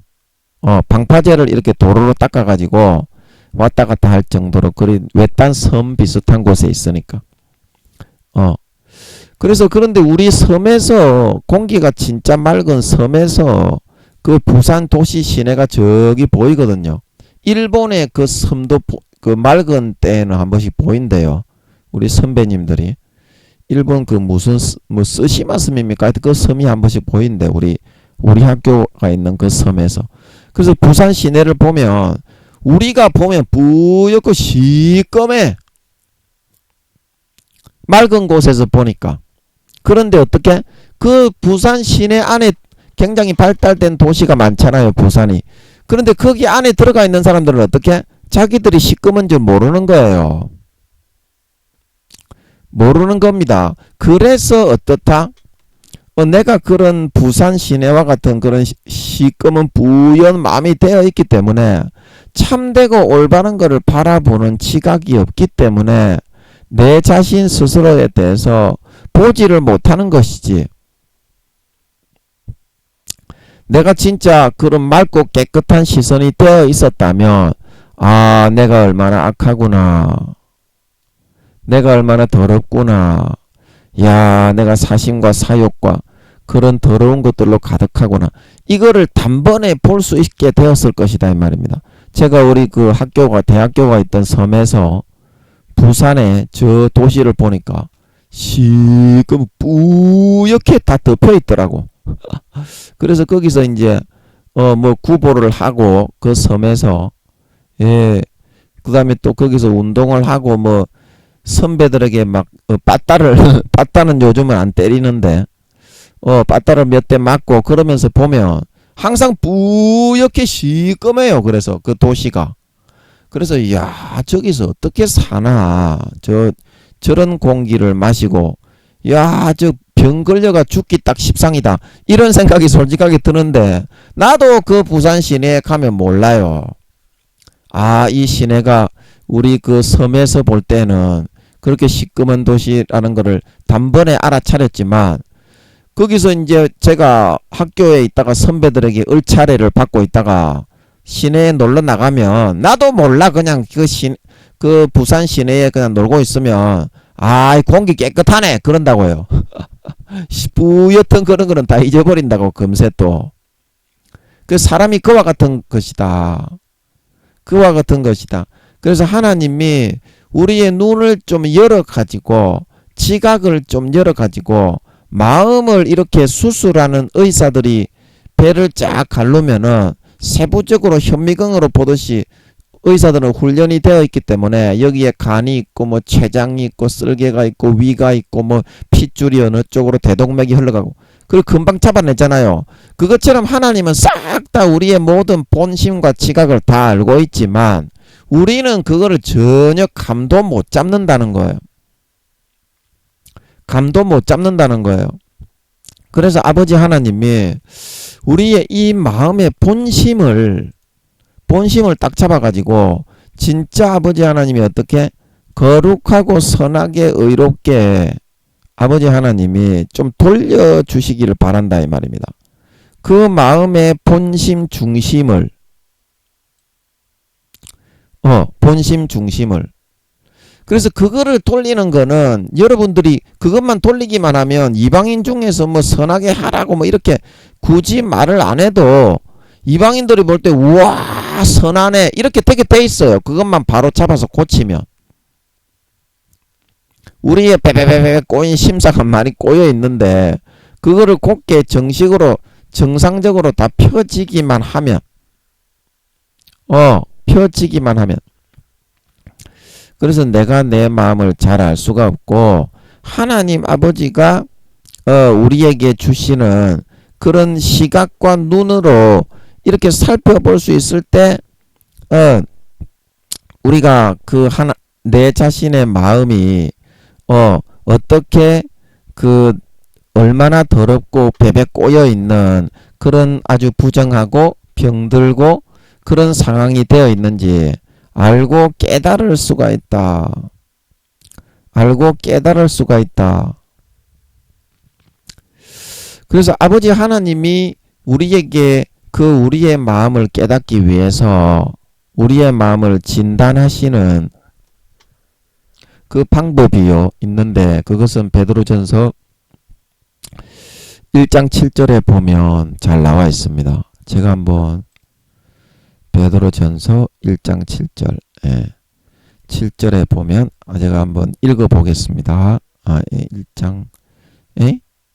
방파제를 이렇게 도로로 닦아가지고 왔다 갔다 할 정도로 외딴 섬 비슷한 곳에 있으니까 그래서 그런데 우리 섬에서 공기가 진짜 맑은 섬에서 그 부산 도시 시내가 저기 보이거든요. 일본의 그 섬도 그 맑은 때에는 한 번씩 보인대요. 우리 선배님들이 일본 그 무슨 뭐 쓰시마 섬입니까? 그 섬이 한 번씩 보인대. 우리 학교가 있는 그 섬에서. 그래서 부산 시내를 보면 우리가 보면 뿌옇고 시꺼매 맑은 곳에서 보니까. 그런데 어떻게 그 부산 시내 안에 굉장히 발달된 도시가 많잖아요. 부산이. 그런데 거기 안에 들어가 있는 사람들은 어떻게 자기들이 시꺼먼 줄 모르는 거예요. 모르는 겁니다. 그래서 어떻다? 내가 그런 부산 시내와 같은 그런 시꺼먼 부연 마음이 되어 있기 때문에 참되고 올바른 것을 바라보는 지각이 없기 때문에 내 자신 스스로에 대해서 보지를 못하는 것이지. 내가 진짜 그런 맑고 깨끗한 시선이 되어 있었다면 아, 내가 얼마나 악하구나. 내가 얼마나 더럽구나. 야, 내가 사심과 사욕과 그런 더러운 것들로 가득하구나. 이거를 단번에 볼 수 있게 되었을 것이다 이 말입니다. 제가 우리 그 대학교가 있던 섬에서 부산의 저 도시를 보니까 시꺼먼 뿌옇게 다 덮여 있더라고. 그래서 거기서 이제 뭐 구보를 하고 그 섬에서 예, 그다음에 또 거기서 운동을 하고 뭐 선배들에게 막 빠따는 요즘은 안 때리는데 빠따를 몇 대 맞고 그러면서 보면 항상 뿌옇게 시꺼매요. 그래서 그 도시가. 그래서 야, 저기서 어떻게 사나. 저런 공기를 마시고 야, 저 병 걸려가 죽기 딱 십상이다. 이런 생각이 솔직하게 드는데 나도 그 부산 시내에 가면 몰라요. 아, 이 시내가 우리 그 섬에서 볼 때는 그렇게 시꺼먼 도시라는 거를 단번에 알아차렸지만 거기서 이제 제가 학교에 있다가 선배들에게 을차례를 받고 있다가 시내에 놀러 나가면 나도 몰라 그냥 그 부산 시내에 그냥 놀고 있으면 아, 공기 깨끗하네 그런다고요. 뿌옇던 그런 거는 다 잊어버린다고 금세 또. 그 사람이 그와 같은 것이다. 그와 같은 것이다. 그래서 하나님이 우리의 눈을 좀 열어가지고 지각을 좀 열어가지고 마음을 이렇게 수술하는 의사들이 배를 쫙 가르면은 세부적으로 현미경으로 보듯이 의사들은 훈련이 되어 있기 때문에 여기에 간이 있고 뭐 췌장이 있고 쓸개가 있고 위가 있고 뭐 핏줄이 어느 쪽으로 대동맥이 흘러가고 그걸 금방 잡아내잖아요. 그것처럼 하나님은 싹 다 우리의 모든 본심과 지각을 다 알고 있지만 우리는 그거를 전혀 감도 못 잡는다는 거예요. 감도 못 잡는다는 거예요. 그래서 아버지 하나님이 우리의 이 마음의 본심을 딱 잡아가지고 진짜 아버지 하나님이 어떻게 거룩하고 선하게 의롭게 아버지 하나님이 좀 돌려주시기를 바란다 이 말입니다. 그 마음의 본심 중심을 그래서 그거를 돌리는 거는 여러분들이 그것만 돌리기만 하면 이방인 중에서 뭐 선하게 하라고 뭐 이렇게 굳이 말을 안 해도 이방인들이 볼 때 우와 선하네 이렇게 되게 돼 있어요. 그것만 바로 잡아서 고치면. 우리의 베베베베 꼬인 심사가 많이 꼬여 있는데 그거를 곱게 정식으로 정상적으로 다 펴지기만 하면 펴지기만 하면 그래서 내가 내 마음을 잘 알 수가 없고 하나님 아버지가 우리에게 주시는 그런 시각과 눈으로 이렇게 살펴볼 수 있을 때 우리가 그 내 자신의 마음이 어떻게 그 얼마나 더럽고 베베 꼬여 있는 그런 아주 부정하고 병들고 그런 상황이 되어 있는지 알고 깨달을 수가 있다. 알고 깨달을 수가 있다. 그래서 아버지 하나님이 우리에게 그 우리의 마음을 깨닫기 위해서 우리의 마음을 진단하시는 그 방법이요 있는데 그것은 베드로전서 1장 7절에 보면 잘 나와 있습니다. 제가 한번 베드로전서 1장 7절 7절에 보면 제가 한번 읽어 보겠습니다. 1장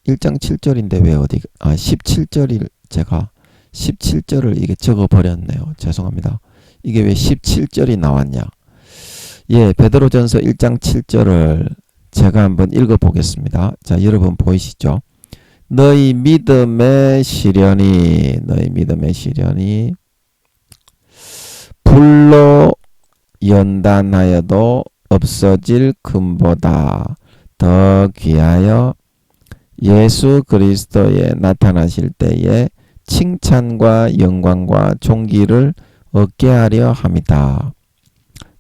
7절인데 왜 어디 17절을 제가 17절을 이게 적어 버렸네요. 죄송합니다. 이게 왜 17절이 나왔냐? 예, 베드로전서 1장 7절을 제가 한번 읽어 보겠습니다. 자, 여러분 보이시죠? 너희 믿음의 시련이 불로 연단하여도 없어질 금보다 더 귀하여 예수 그리스도에 나타나실 때에 칭찬과 영광과 존귀를 얻게 하려 함이다.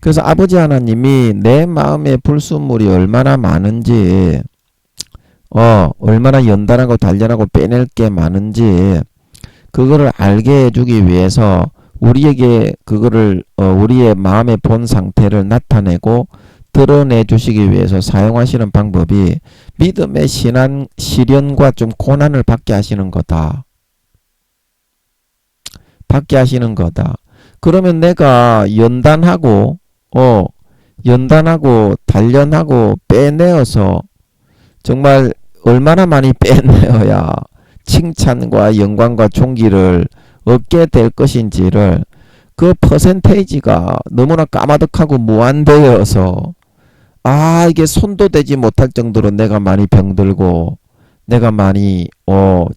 그래서 아버지 하나님이 내 마음의 불순물이 얼마나 많은지, 얼마나 연단하고 단련하고 빼낼 게 많은지 그거를 알게 해주기 위해서 우리에게 그거를 우리의 마음의 본 상태를 나타내고 드러내 주시기 위해서 사용하시는 방법이 믿음의 시련과 좀 고난을 받게 하시는 거다. 받게 하시는 거다. 그러면 내가 연단하고 단련하고 빼내어서 정말 얼마나 많이 빼내어야 칭찬과 영광과 존귀를 얻게 될 것인지를 그 퍼센테이지가 너무나 까마득하고 무한되어서 이게 손도 대지 못할 정도로 내가 많이 병들고 내가 많이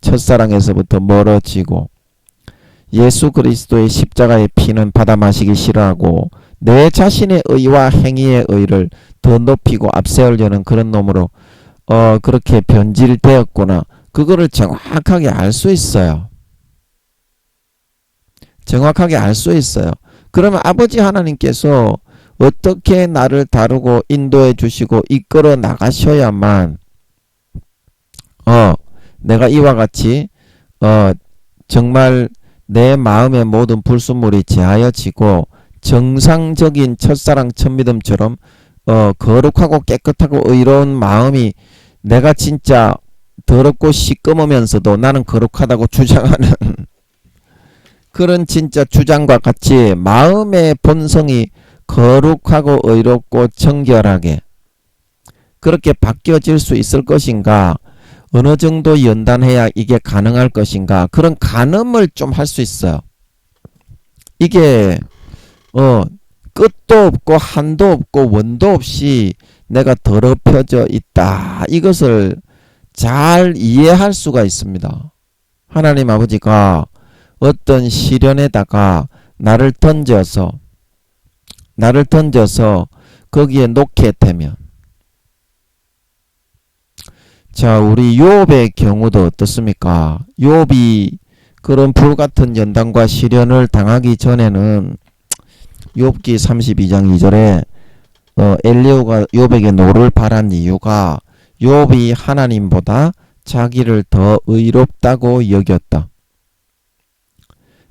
첫사랑에서부터 멀어지고 예수 그리스도의 십자가의 피는 받아 마시기 싫어하고 내 자신의 의와 행위의 의를 더 높이고 앞세우려는 그런 놈으로 그렇게 변질되었구나. 그거를 정확하게 알 수 있어요. 정확하게 알 수 있어요. 그러면 아버지 하나님께서 어떻게 나를 다루고 인도해 주시고 이끌어 나가셔야만 내가 이와 같이 정말 내 마음의 모든 불순물이 제하여지고 정상적인 첫사랑 첫믿음처럼 거룩하고 깨끗하고 의로운 마음이 내가 진짜 더럽고 시꺼머면서도 나는 거룩하다고 주장하는 그런 진짜 주장과 같이 마음의 본성이 거룩하고 의롭고 정결하게 그렇게 바뀌어질 수 있을 것인가, 어느 정도 연단해야 이게 가능할 것인가, 그런 가늠을 좀 할 수 있어요. 이게 끝도 없고 한도 없고 원도 없이 내가 더럽혀져 있다, 이것을 잘 이해할 수가 있습니다. 하나님 아버지가 어떤 시련에다가 나를 던져서 거기에 놓게 되면, 자, 우리 욥의 경우도 어떻습니까? 욥이 그런 불같은 연단과 시련을 당하기 전에는 욥기 32장 2절에 엘리후가 욥에게 노를 바란 이유가 욥이 하나님보다 자기를 더 의롭다고 여겼다.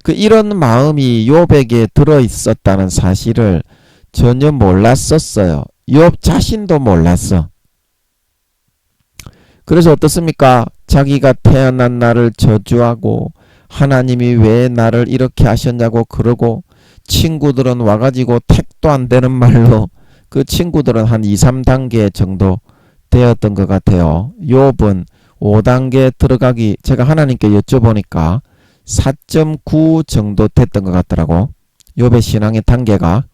이런 마음이 욥에게 들어있었다는 사실을 전혀 몰랐었어요. 욥 자신도 몰랐어. 그래서 어떻습니까? 자기가 태어난 나를 저주하고 하나님이 왜 나를 이렇게 하셨냐고 그러고, 친구들은 와가지고 택도 안 되는 말로, 그 친구들은 한 2, 3단계 정도 되었던 것 같아요. 욥은 5단계 들어가기, 제가 하나님께 여쭤보니까 4.9 정도 됐던 것 같더라고. 욥의 신앙의 단계가.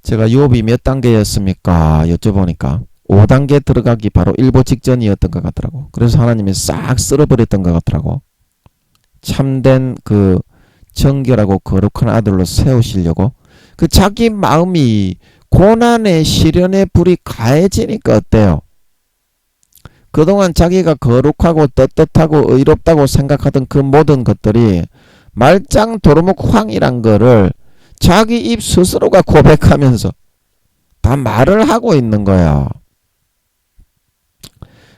제가 욥이 몇 단계였습니까? 여쭤보니까 5단계 들어가기 바로 일보 직전이었던 것 같더라고. 그래서 하나님이 싹 쓸어버렸던 것 같더라고. 참된 그 정결하고 거룩한 아들로 세우시려고. 자기 마음이 고난의 시련의 불이 가해지니까 어때요? 그동안 자기가 거룩하고 떳떳하고 의롭다고 생각하던 그 모든 것들이 말짱 도루묵 황이란 거를 자기 입 스스로가 고백하면서 다 말을 하고 있는 거야.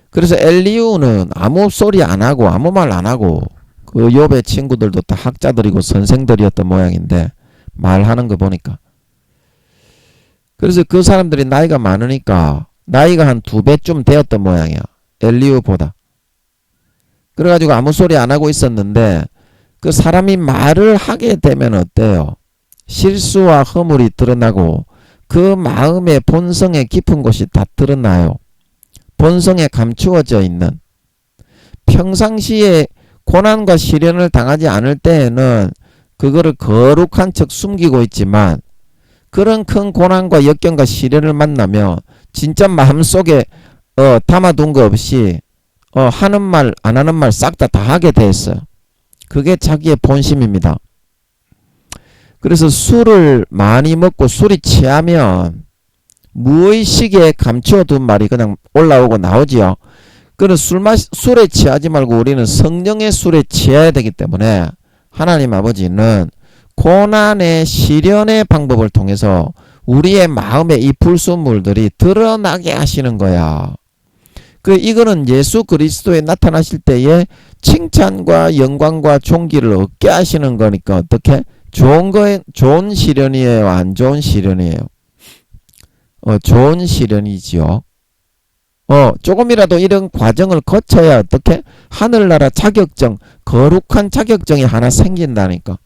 그래서 엘리후는 아무 소리 안 하고 아무 말 안 하고, 그 욥의 친구들도 다 학자들이고 선생들이었던 모양인데 말하는 거 보니까, 그래서 그 사람들이 나이가 많으니까 나이가 한 2배쯤 되었던 모양이야, 엘리후보다. 그래가지고 아무 소리 안 하고 있었는데, 그 사람이 말을 하게 되면 어때요? 실수와 허물이 드러나고 그 마음의 본성의 깊은 곳이 다 드러나요. 본성에 감추어져 있는, 평상시에 고난과 시련을 당하지 않을 때에는 그거를 거룩한 척 숨기고 있지만, 그런 큰 고난과 역경과 시련을 만나면 진짜 마음속에 담아둔 거 없이 하는 말 안 하는 말 싹 다 하게 돼 있어요. 그게 자기의 본심입니다. 그래서 술을 많이 먹고 술이 취하면 무의식에 감추어둔 말이 그냥 올라오고 나오지요. 그는 술에 취하지 말고 우리는 성령의 술에 취해야 되기 때문에 하나님 아버지는 고난의 시련의 방법을 통해서 우리의 마음의 이 불순물들이 드러나게 하시는 거야. 이거는 예수 그리스도에 나타나실 때에 칭찬과 영광과 존귀를 얻게 하시는 거니까 어떻게? 좋은 시련이에요? 안 좋은 시련이에요? 좋은 시련이지요. 조금이라도 이런 과정을 거쳐야 어떻게? 하늘나라 자격증, 거룩한 자격증이 하나 생긴다니까.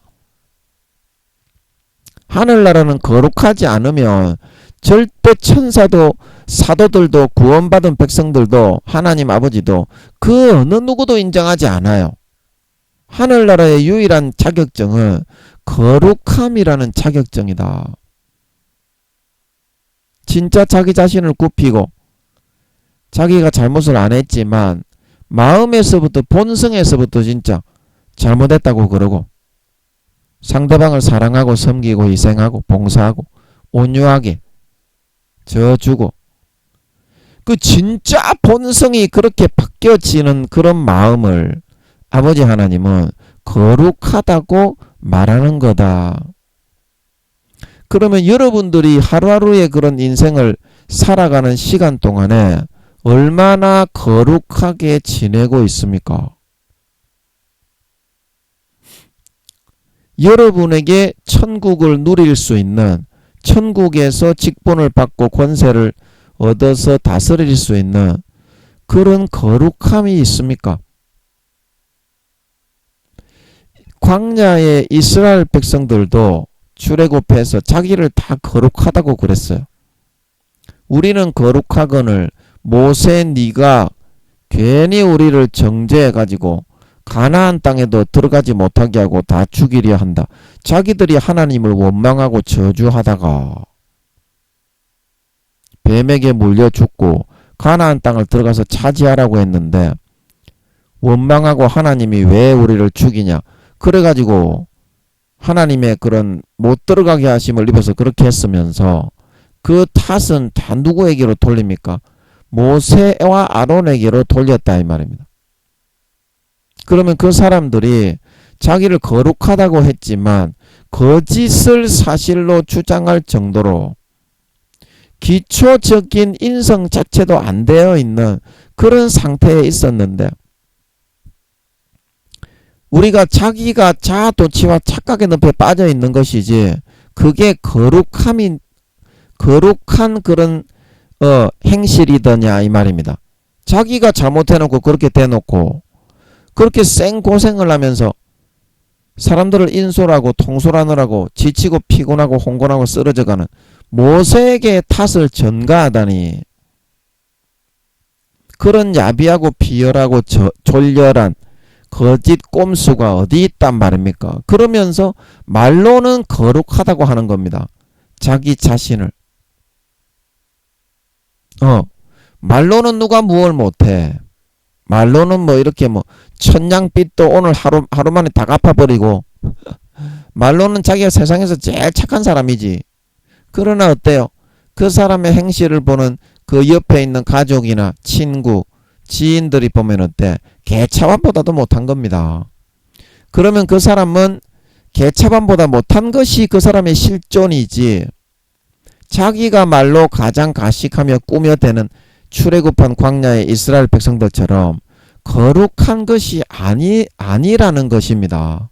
하늘나라는 거룩하지 않으면 절대 천사도 사도들도 구원받은 백성들도 하나님 아버지도 그 어느 누구도 인정하지 않아요. 하늘나라의 유일한 자격증은 거룩함이라는 자격증이다. 진짜 자기 자신을 굽히고 자기가 잘못을 안 했지만 마음에서부터 본성에서부터 진짜 잘못했다고 그러고 상대방을 사랑하고 섬기고 희생하고 봉사하고 온유하게 져주고 그 진짜 본성이 그렇게 바뀌어지는 그런 마음을 아버지 하나님은 거룩하다고 말하는 거다. 그러면 여러분들이 하루하루의 그런 인생을 살아가는 시간 동안에 얼마나 거룩하게 지내고 있습니까? 여러분에게 천국을 누릴 수 있는, 천국에서 직분을 받고 권세를 얻어서 다스릴 수 있는 그런 거룩함이 있습니까? 광야의 이스라엘 백성들도 출애굽해서 자기를 다 거룩하다고 그랬어요. 우리는 거룩하거늘 모세 네가 괜히 우리를 정죄해가지고 가나안 땅에도 들어가지 못하게 하고 다 죽이려 한다. 자기들이 하나님을 원망하고 저주하다가 뱀에게 물려 죽고 가나안 땅을 들어가서 차지하라고 했는데 원망하고 하나님이 왜 우리를 죽이냐. 그래가지고 하나님의 그런 못 들어가게 하심을 입어서 그렇게 했으면서 그 탓은 다 누구에게로 돌립니까? 모세와 아론에게로 돌렸다 이 말입니다. 그러면 그 사람들이 자기를 거룩하다고 했지만 거짓을 사실로 주장할 정도로 기초적인 인성 자체도 안 되어 있는 그런 상태에 있었는데 우리가 자기가 자아도취와 착각의 늪에 빠져 있는 것이지 그게 거룩한 그런 행실이더냐 이 말입니다. 자기가 잘못해놓고 그렇게 대놓고 그렇게 생고생을 하면서 사람들을 인솔하고 통솔하느라고 지치고 피곤하고 홍곤하고 쓰러져가는 모세에게 탓을 전가하다니 그런 야비하고 비열하고 졸렬한 거짓 꼼수가 어디 있단 말입니까? 그러면서 말로는 거룩하다고 하는 겁니다. 자기 자신을. 말로는 누가 무얼 못해. 말로는 뭐 이렇게 뭐 천냥빚도 오늘 하루 만에 다 갚아버리고 말로는 자기가 세상에서 제일 착한 사람이지. 그러나 어때요? 그 사람의 행실을 보는 그 옆에 있는 가족이나 친구, 지인들이 보면 어때? 개차반보다도 못한 겁니다. 그러면 그 사람은 개차반보다 못한 것이 그 사람의 실존이지 자기가 말로 가장 가식하며 꾸며대는 출애굽한 광야의 이스라엘 백성들처럼 거룩한 것이 아니라는 것입니다.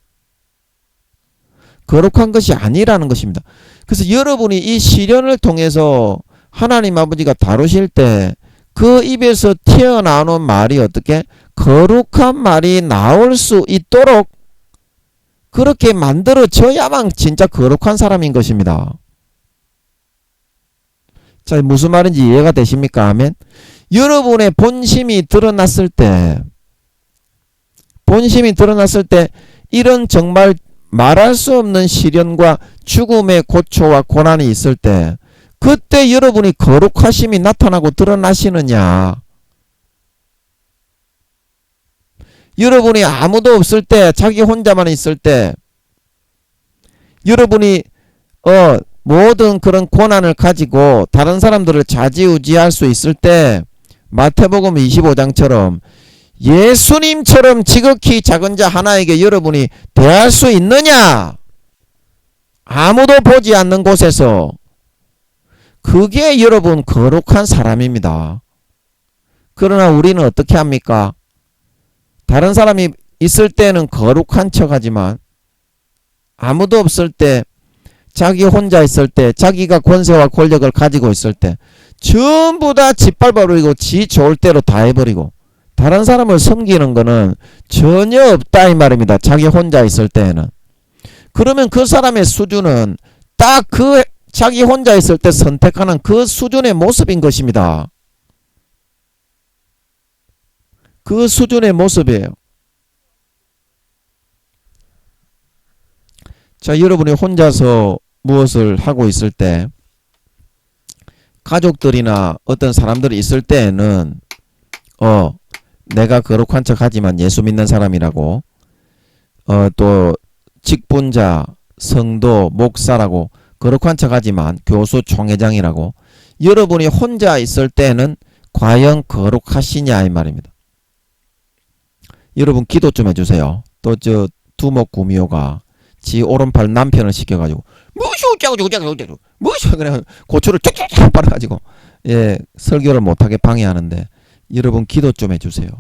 거룩한 것이 아니라는 것입니다. 그래서 여러분이 이 시련을 통해서 하나님 아버지가 다루실 때 그 입에서 튀어나오는 말이 어떻게 거룩한 말이 나올 수 있도록 그렇게 만들어져야만 진짜 거룩한 사람인 것입니다. 자, 무슨 말인지 이해가 되십니까? 아멘. 여러분의 본심이 드러났을 때 이런 정말 말할 수 없는 시련과 죽음의 고초와 고난이 있을 때 그때 여러분이 거룩하심이 나타나고 드러나시느냐. 여러분이 아무도 없을 때 자기 혼자만 있을 때 여러분이 모든 그런 고난을 가지고 다른 사람들을 좌지우지할 수 있을 때 마태복음 25장처럼 예수님처럼 지극히 작은 자 하나에게 여러분이 대할 수 있느냐? 아무도 보지 않는 곳에서. 그게 여러분 거룩한 사람입니다. 그러나 우리는 어떻게 합니까? 다른 사람이 있을 때는 거룩한 척하지만 아무도 없을 때, 자기 혼자 있을 때, 자기가 권세와 권력을 가지고 있을 때 전부 다 짓밟아버리고 지 좋을 대로 다 해버리고 다른 사람을 섬기는 거는 전혀 없다 이 말입니다. 자기 혼자 있을 때에는. 그러면 그 사람의 수준은 딱 그 자기 혼자 있을 때 선택하는 그 수준의 모습인 것입니다. 그 수준의 모습이에요. 자, 여러분이 혼자서 무엇을 하고 있을 때 가족들이나 어떤 사람들이 있을 때에는 내가 거룩한 척 하지만 예수 믿는 사람이라고 또 직분자, 성도, 목사라고 거룩한 척 하지만 교수, 총회장이라고 여러분이 혼자 있을 때는 과연 거룩하시냐 이 말입니다. 여러분 기도 좀 해주세요. 또 저 두목 구미호가 지 오른팔 남편을 시켜가지고 무엇이 어쩌고 무엇이 그냥 고추를 쫙쫙 빨아가지고 설교를 못하게 방해하는데 여러분 기도 좀 해주세요.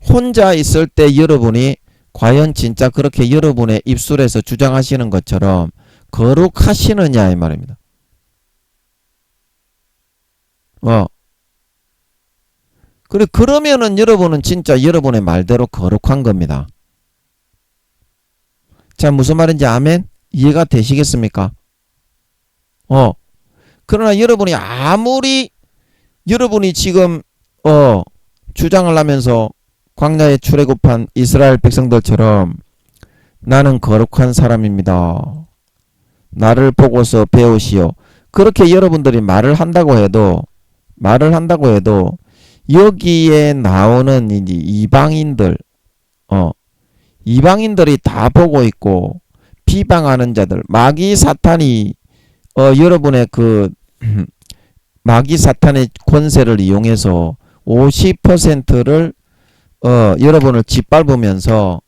혼자 있을 때 여러분이 과연 진짜 그렇게 여러분의 입술에서 주장하시는 것처럼 거룩하시느냐 이 말입니다. 그러면은 여러분은 진짜 여러분의 말대로 거룩한 겁니다. 자, 무슨 말인지 아멘? 이해가 되시겠습니까? 그러나 여러분이 아무리 여러분이 지금 주장을 하면서 광야에 출애굽한 이스라엘 백성들처럼 나는 거룩한 사람입니다. 나를 보고서 배우시오. 그렇게 여러분들이 말을 한다고 해도 여기에 나오는 이제 이방인들이 다 보고 있고 비방하는 자들, 마귀 사탄이 여러분의 그 마귀 사탄의 권세를 이용해서 50%를 여러분을 짓밟으면서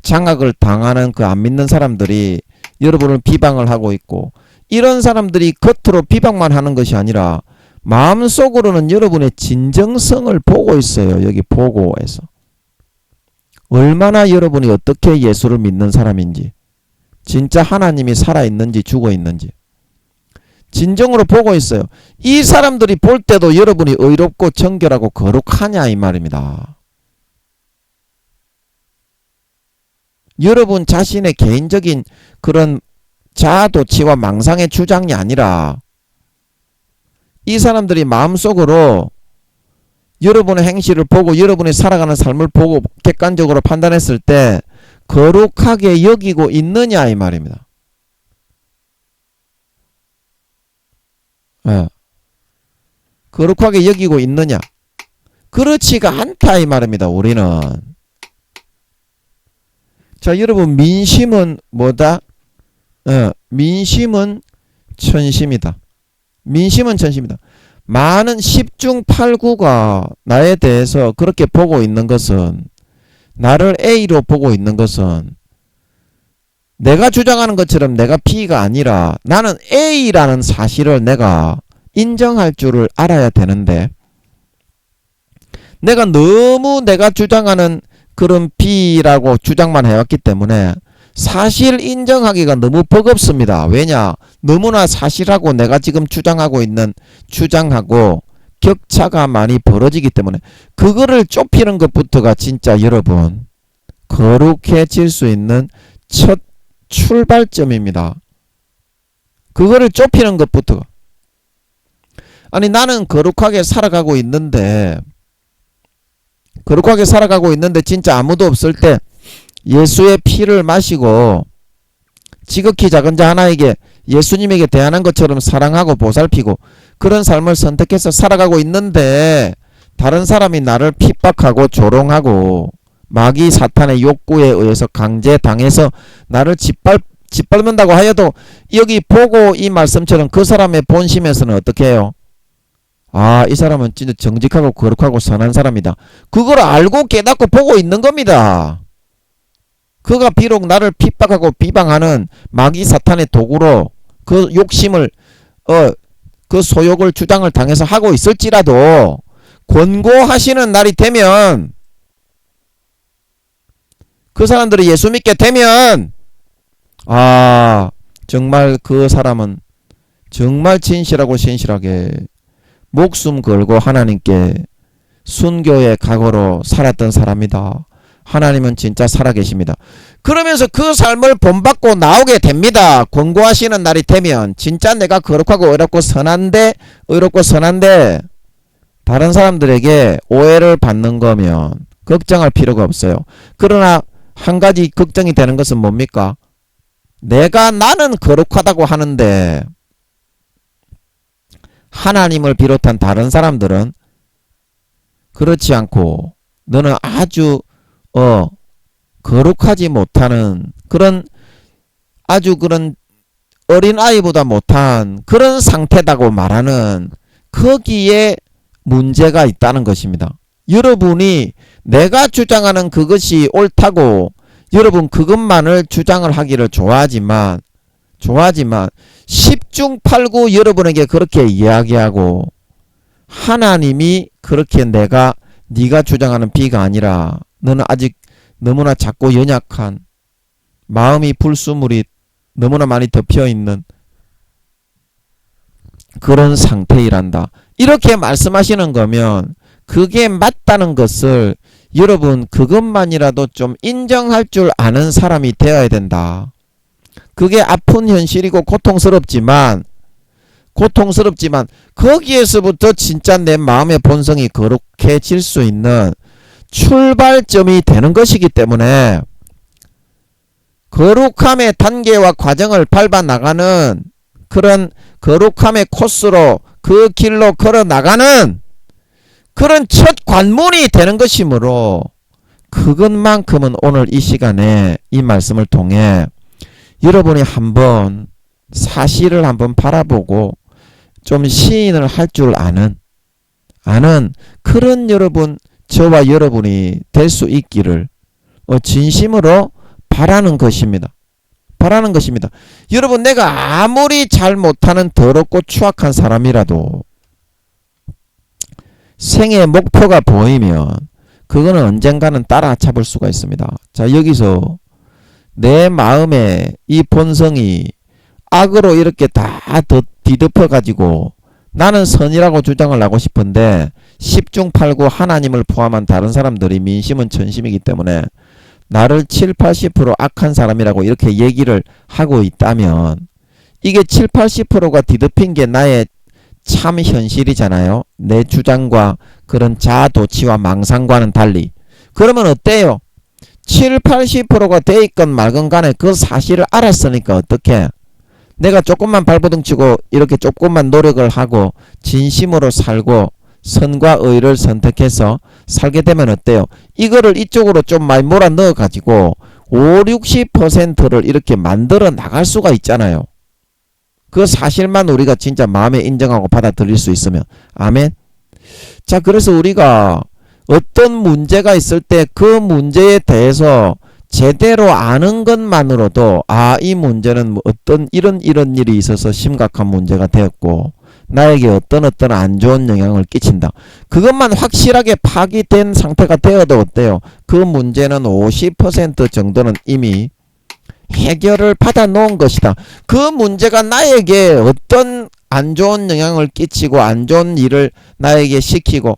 장악을 당하는 그 안 믿는 사람들이 여러분을 비방을 하고 있고, 이런 사람들이 겉으로 비방만 하는 것이 아니라 마음속으로는 여러분의 진정성을 보고 있어요. 여기 보고에서 얼마나 여러분이 어떻게 예수를 믿는 사람인지, 진짜 하나님이 살아있는지 죽어있는지 진정으로 보고 있어요. 이 사람들이 볼 때도 여러분이 의롭고 정결하고 거룩하냐 이 말입니다. 여러분 자신의 개인적인 그런 자아도취와 망상의 주장이 아니라 이 사람들이 마음속으로 여러분의 행실을 보고 여러분이 살아가는 삶을 보고 객관적으로 판단했을 때 거룩하게 여기고 있느냐 이 말입니다. 거룩하게 여기고 있느냐? 그렇지가 않다 이 말입니다. 우리는. 자, 여러분 민심은 뭐다? 민심은 천심이다. 민심은 천심이다. 많은 10중 8구가 나에 대해서 그렇게 보고 있는 것은, 나를 A로 보고 있는 것은 내가 주장하는 것처럼 내가 B가 아니라 나는 A라는 사실을 내가 인정할 줄을 알아야 되는데, 내가 너무 내가 주장하는 그런 B라고 주장만 해왔기 때문에 사실 인정하기가 너무 버겁습니다. 왜냐? 너무나 사실하고 내가 지금 주장하고 있는 주장하고 격차가 많이 벌어지기 때문에 그거를 좁히는 것부터가 진짜 여러분 거룩해질 수 있는 첫 출발점입니다. 그거를 좁히는 것부터가. 아니 나는 거룩하게 살아가고 있는데 진짜 아무도 없을 때 예수의 피를 마시고 지극히 작은 자 하나에게 예수님에게 대하는 것처럼 사랑하고 보살피고 그런 삶을 선택해서 살아가고 있는데 다른 사람이 나를 핍박하고 조롱하고 마귀 사탄의 욕구에 의해서 강제당해서 나를 짓밟는다고 하여도 여기 보고 이 말씀처럼 그 사람의 본심에서는 어떻게 해요? 아, 이 사람은 진짜 정직하고 거룩하고 선한 사람이다. 그걸 알고 깨닫고 보고 있는 겁니다. 그가 비록 나를 핍박하고 비방하는 마귀 사탄의 도구로 그 욕심을 그 소욕을 주장을 당해서 하고 있을지라도 권고하시는 날이 되면 그 사람들이 예수 믿게 되면 아, 정말 그 사람은 정말 진실하고 신실하게 목숨 걸고 하나님께 순교의 각오로 살았던 사람이다. 하나님은 진짜 살아계십니다. 그러면서 그 삶을 본받고 나오게 됩니다. 권고하시는 날이 되면 진짜 내가 거룩하고 의롭고 선한데 다른 사람들에게 오해를 받는 거면 걱정할 필요가 없어요. 그러나 한 가지 걱정이 되는 것은 뭡니까? 나는 거룩하다고 하는데 하나님을 비롯한 다른 사람들은 그렇지 않고 너는 아주 거룩하지 못하는 그런 어린아이보다 못한 그런 상태다고 말하는 거기에 문제가 있다는 것입니다. 여러분이 내가 주장하는 그것이 옳다고 여러분 그것만을 주장을 하기를 좋아하지만 10중 8구 여러분에게 그렇게 이야기하고 하나님이 그렇게 네가 주장하는 비가 아니라 너는 아직 너무나 작고 연약한 마음이 불순물이 너무나 많이 덮여있는 그런 상태이란다. 이렇게 말씀하시는 거면 그게 맞다는 것을 여러분 그것만이라도 좀 인정할 줄 아는 사람이 되어야 된다. 그게 아픈 현실이고 고통스럽지만 거기에서부터 진짜 내 마음의 본성이 거룩해질 수 있는 출발점이 되는 것이기 때문에 거룩함의 단계와 과정을 밟아 나가는 그런 거룩함의 코스로 그 길로 걸어 나가는 그런 첫 관문이 되는 것이므로 그것만큼은 오늘 이 시간에 이 말씀을 통해 여러분이 한번 사실을 한번 바라보고 좀 시인을 할 줄 아는 그런 저와 여러분이 될 수 있기를 진심으로 바라는 것입니다. 여러분 내가 아무리 잘 못하는 더럽고 추악한 사람이라도 생의 목표가 보이면 그거는 언젠가는 따라잡을 수가 있습니다. 자, 여기서 내 마음의 이 본성이 악으로 이렇게 다 뒤덮여 가지고 나는 선이라고 주장을 하고 싶은데 10중 8구 하나님을 포함한 다른 사람들이 민심은 천심이기 때문에 나를 7, 80% 악한 사람이라고 이렇게 얘기를 하고 있다면 이게 7, 80%가 뒤덮인 게 나의 참 현실이잖아요. 내 주장과 그런 자아도취와 망상과는 달리. 그러면 어때요? 7, 80%가 돼 있건 말건 간에 그 사실을 알았으니까 어떻게? 내가 조금만 발버둥 치고 이렇게 조금만 노력을 하고 진심으로 살고 선과 의를 선택해서 살게 되면 어때요? 이거를 이쪽으로 좀 많이 몰아 넣어 가지고 5, 60%를 이렇게 만들어 나갈 수가 있잖아요. 그 사실만 우리가 진짜 마음에 인정하고 받아들일 수 있으면. 아멘. 자, 그래서 우리가 어떤 문제가 있을 때 그 문제에 대해서 제대로 아는 것만으로도 이 문제는 어떤 이런 일이 있어서 심각한 문제가 되었고 나에게 어떤 안 좋은 영향을 끼친다. 그것만 확실하게 파기된 상태가 되어도 어때요? 그 문제는 50% 정도는 이미 해결을 받아 놓은 것이다. 그 문제가 나에게 어떤 안 좋은 영향을 끼치고 안 좋은 일을 나에게 시키고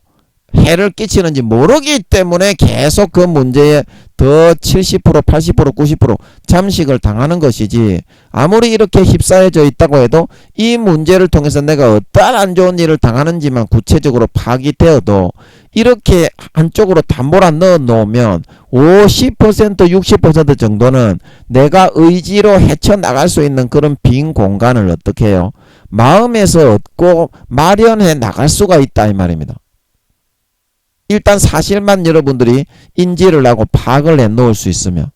해를 끼치는지 모르기 때문에 계속 그 문제에 더 70%, 80%, 90% 잠식을 당하는 것이지 아무리 이렇게 휩싸여져 있다고 해도 이 문제를 통해서 내가 어떠한 안 좋은 일을 당하는지만 구체적으로 파악되어도 이렇게 한쪽으로 다 몰아 넣어 놓으면 50%, 60% 정도는 내가 의지로 헤쳐나갈 수 있는 그런 빈 공간을 어떻게 해요? 마음에서 얻고 마련해 나갈 수가 있다 이 말입니다. 일단 사실만 여러분들이 인지를 하고 파악을 해 놓을 수 있으면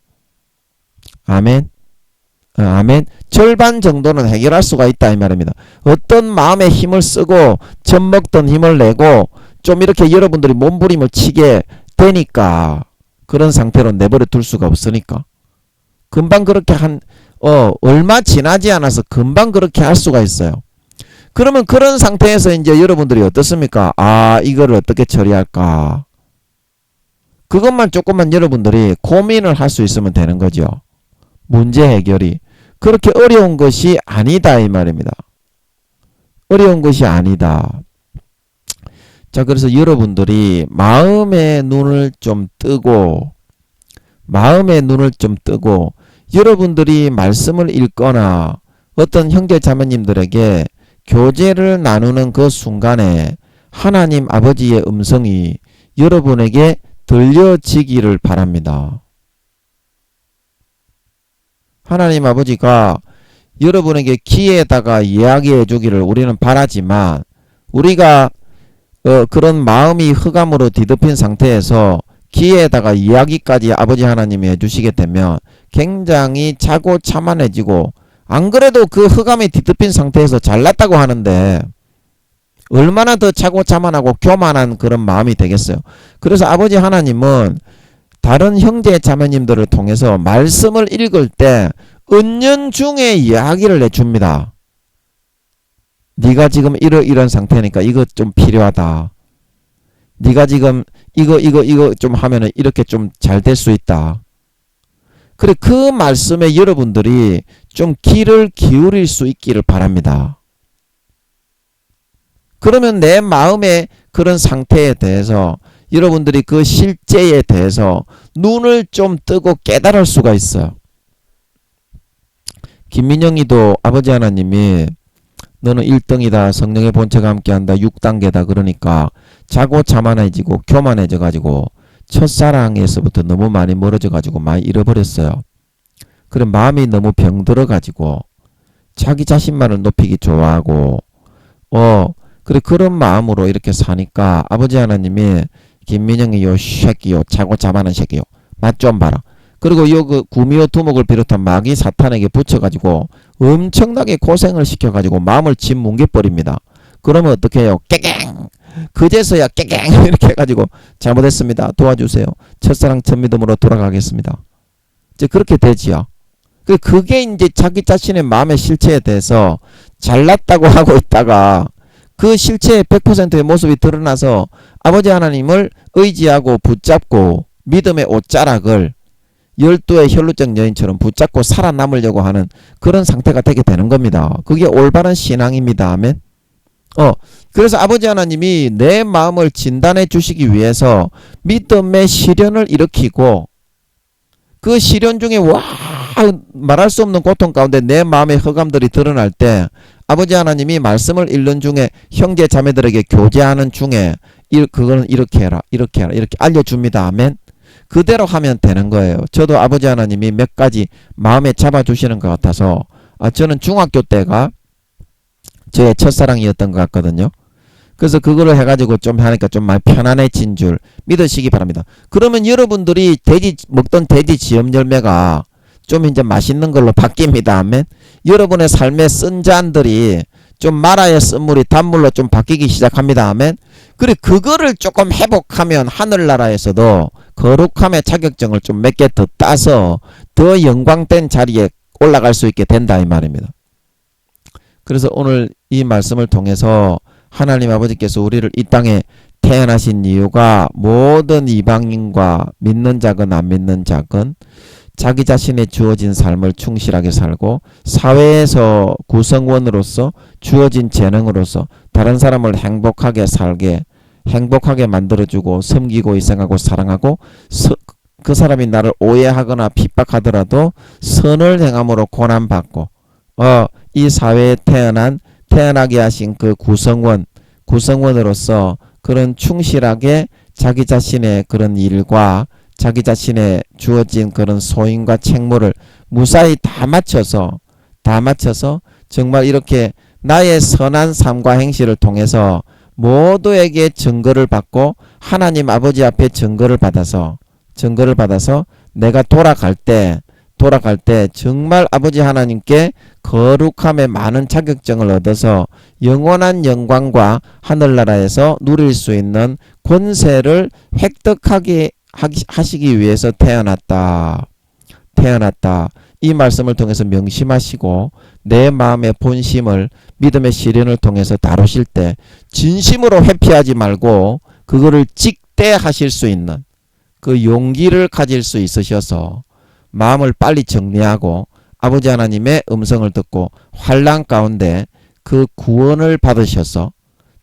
아멘. 아멘. 절반 정도는 해결할 수가 있다 이 말입니다. 어떤 마음의 힘을 쓰고 젖먹던 힘을 내고 좀 이렇게 여러분들이 몸부림을 치게 되니까 그런 상태로 내버려 둘 수가 없으니까 금방 그렇게 얼마 지나지 않아서 금방 그렇게 할 수가 있어요. 그러면 그런 상태에서 이제 여러분들이 어떻습니까? 이거를 어떻게 처리할까? 그것만 조금만 여러분들이 고민을 할 수 있으면 되는 거죠. 문제 해결이. 그렇게 어려운 것이 아니다 이 말입니다. 어려운 것이 아니다. 자, 그래서 여러분들이 마음의 눈을 좀 뜨고 여러분들이 말씀을 읽거나 어떤 형제 자매님들에게 교제를 나누는 그 순간에 하나님 아버지의 음성이 여러분에게 들려지기를 바랍니다. 하나님 아버지가 여러분에게 귀에다가 이야기해 주기를 우리는 바라지만 우리가 그런 마음이 흑암으로 뒤덮인 상태에서 귀에다가 이야기까지 아버지 하나님이 해주시게 되면 굉장히 차고 차만해지고 안 그래도 그 흑암이 뒤덮인 상태에서 잘났다고 하는데 얼마나 더 차고 차만하고 교만한 그런 마음이 되겠어요. 그래서 아버지 하나님은 다른 형제 자매님들을 통해서 말씀을 읽을 때 은연중에 이야기를 해줍니다. 네가 지금 이런 상태니까 이거 좀 필요하다. 네가 지금 이거 좀 하면은 이렇게 좀 잘 될 수 있다. 그래, 그 말씀에 여러분들이 좀 귀를 기울일 수 있기를 바랍니다. 그러면 내 마음의 그런 상태에 대해서 여러분들이 그 실제에 대해서 눈을 좀 뜨고 깨달을 수가 있어요. 김민영이도 아버지 하나님이 너는 1등이다. 성령의 본체가 함께한다. 6단계다. 그러니까 자고 자만해지고 교만해져 가지고 첫사랑에서부터 너무 많이 멀어져 가지고 많이 잃어버렸어요. 그래, 마음이 너무 병들어 가지고 자기 자신만을 높이기 좋아하고 그래, 그런 마음으로 이렇게 사니까 아버지 하나님이 김민영이 요 새끼요, 자고 자만한 새끼요, 맛 좀 봐라. 그리고 요 그 구미호 두목을 비롯한 마귀 사탄에게 붙여가지고 엄청나게 고생을 시켜가지고 마음을 짓뭉개버립니다. 그러면 어떻게 해요? 깨갱! 그제서야 깨갱! 이렇게 해가지고 잘못했습니다. 도와주세요. 첫사랑 첫 믿음으로 돌아가겠습니다. 이제 그렇게 되지요. 그게 이제 자기 자신의 마음의 실체에 대해서 잘났다고 하고 있다가 그 실체의 100%의 모습이 드러나서 아버지 하나님을 의지하고 붙잡고 믿음의 옷자락을 12의 혈루증 여인처럼 붙잡고 살아남으려고 하는 그런 상태가 되게 되는 겁니다. 그게 올바른 신앙입니다. 아멘. 그래서 아버지 하나님이 내 마음을 진단해 주시기 위해서 믿음의 시련을 일으키고 그 시련 중에 말할 수 없는 고통 가운데 내 마음의 흑암들이 드러날 때 아버지 하나님이 말씀을 읽는 중에 형제 자매들에게 교제하는 중에 그거는 이렇게 해라 이렇게 알려줍니다. 아멘. 그대로 하면 되는 거예요. 저도 아버지 하나님이 몇 가지 마음에 잡아주시는 것 같아서 저는 중학교 때가 저의 첫사랑이었던 것 같거든요. 그래서 그거를 해가지고 좀 하니까 좀 많이 편안해진 줄 믿으시기 바랍니다. 그러면 여러분들이 먹던 돼지 지엄 열매가 좀 이제 맛있는 걸로 바뀝니다. 아멘. 여러분의 삶의 쓴 잔들이 좀 마라의 쓴물이 단물로 좀 바뀌기 시작합니다. 아멘. 그래, 그거를 조금 회복하면 하늘나라에서도 거룩함의 자격증을 좀 몇 개 더 따서 더 영광된 자리에 올라갈 수 있게 된다 이 말입니다. 그래서 오늘 이 말씀을 통해서 하나님 아버지께서 우리를 이 땅에 태어나신 이유가 모든 이방인과 믿는 자건 안 믿는 자건 자기 자신의 주어진 삶을 충실하게 살고 사회에서 구성원으로서 주어진 재능으로서 다른 사람을 행복하게 만들어주고 섬기고 희생하고 사랑하고 그 사람이 나를 오해하거나 핍박하더라도 선을 행함으로 고난받고 이 사회에 태어나게 하신 그 구성원으로서 그런 충실하게 자기 자신의 그런 일과 자기 자신의 주어진 그런 소임과 책무를 무사히 다 맞춰서 정말 이렇게 나의 선한 삶과 행실을 통해서 모두에게 증거를 받고 하나님 아버지 앞에 증거를 받아서 내가 돌아갈 때 정말 아버지 하나님께 거룩함의 많은 자격증을 얻어서 영원한 영광과 하늘나라에서 누릴 수 있는 권세를 획득하게 하시기 위해서 태어났다. 이 말씀을 통해서 명심하시고 내 마음의 본심을 믿음의 시련을 통해서 다루실 때 진심으로 회피하지 말고 그거를 직대하실 수 있는 그 용기를 가질 수 있으셔서 마음을 빨리 정리하고 아버지 하나님의 음성을 듣고 환난 가운데 그 구원을 받으셔서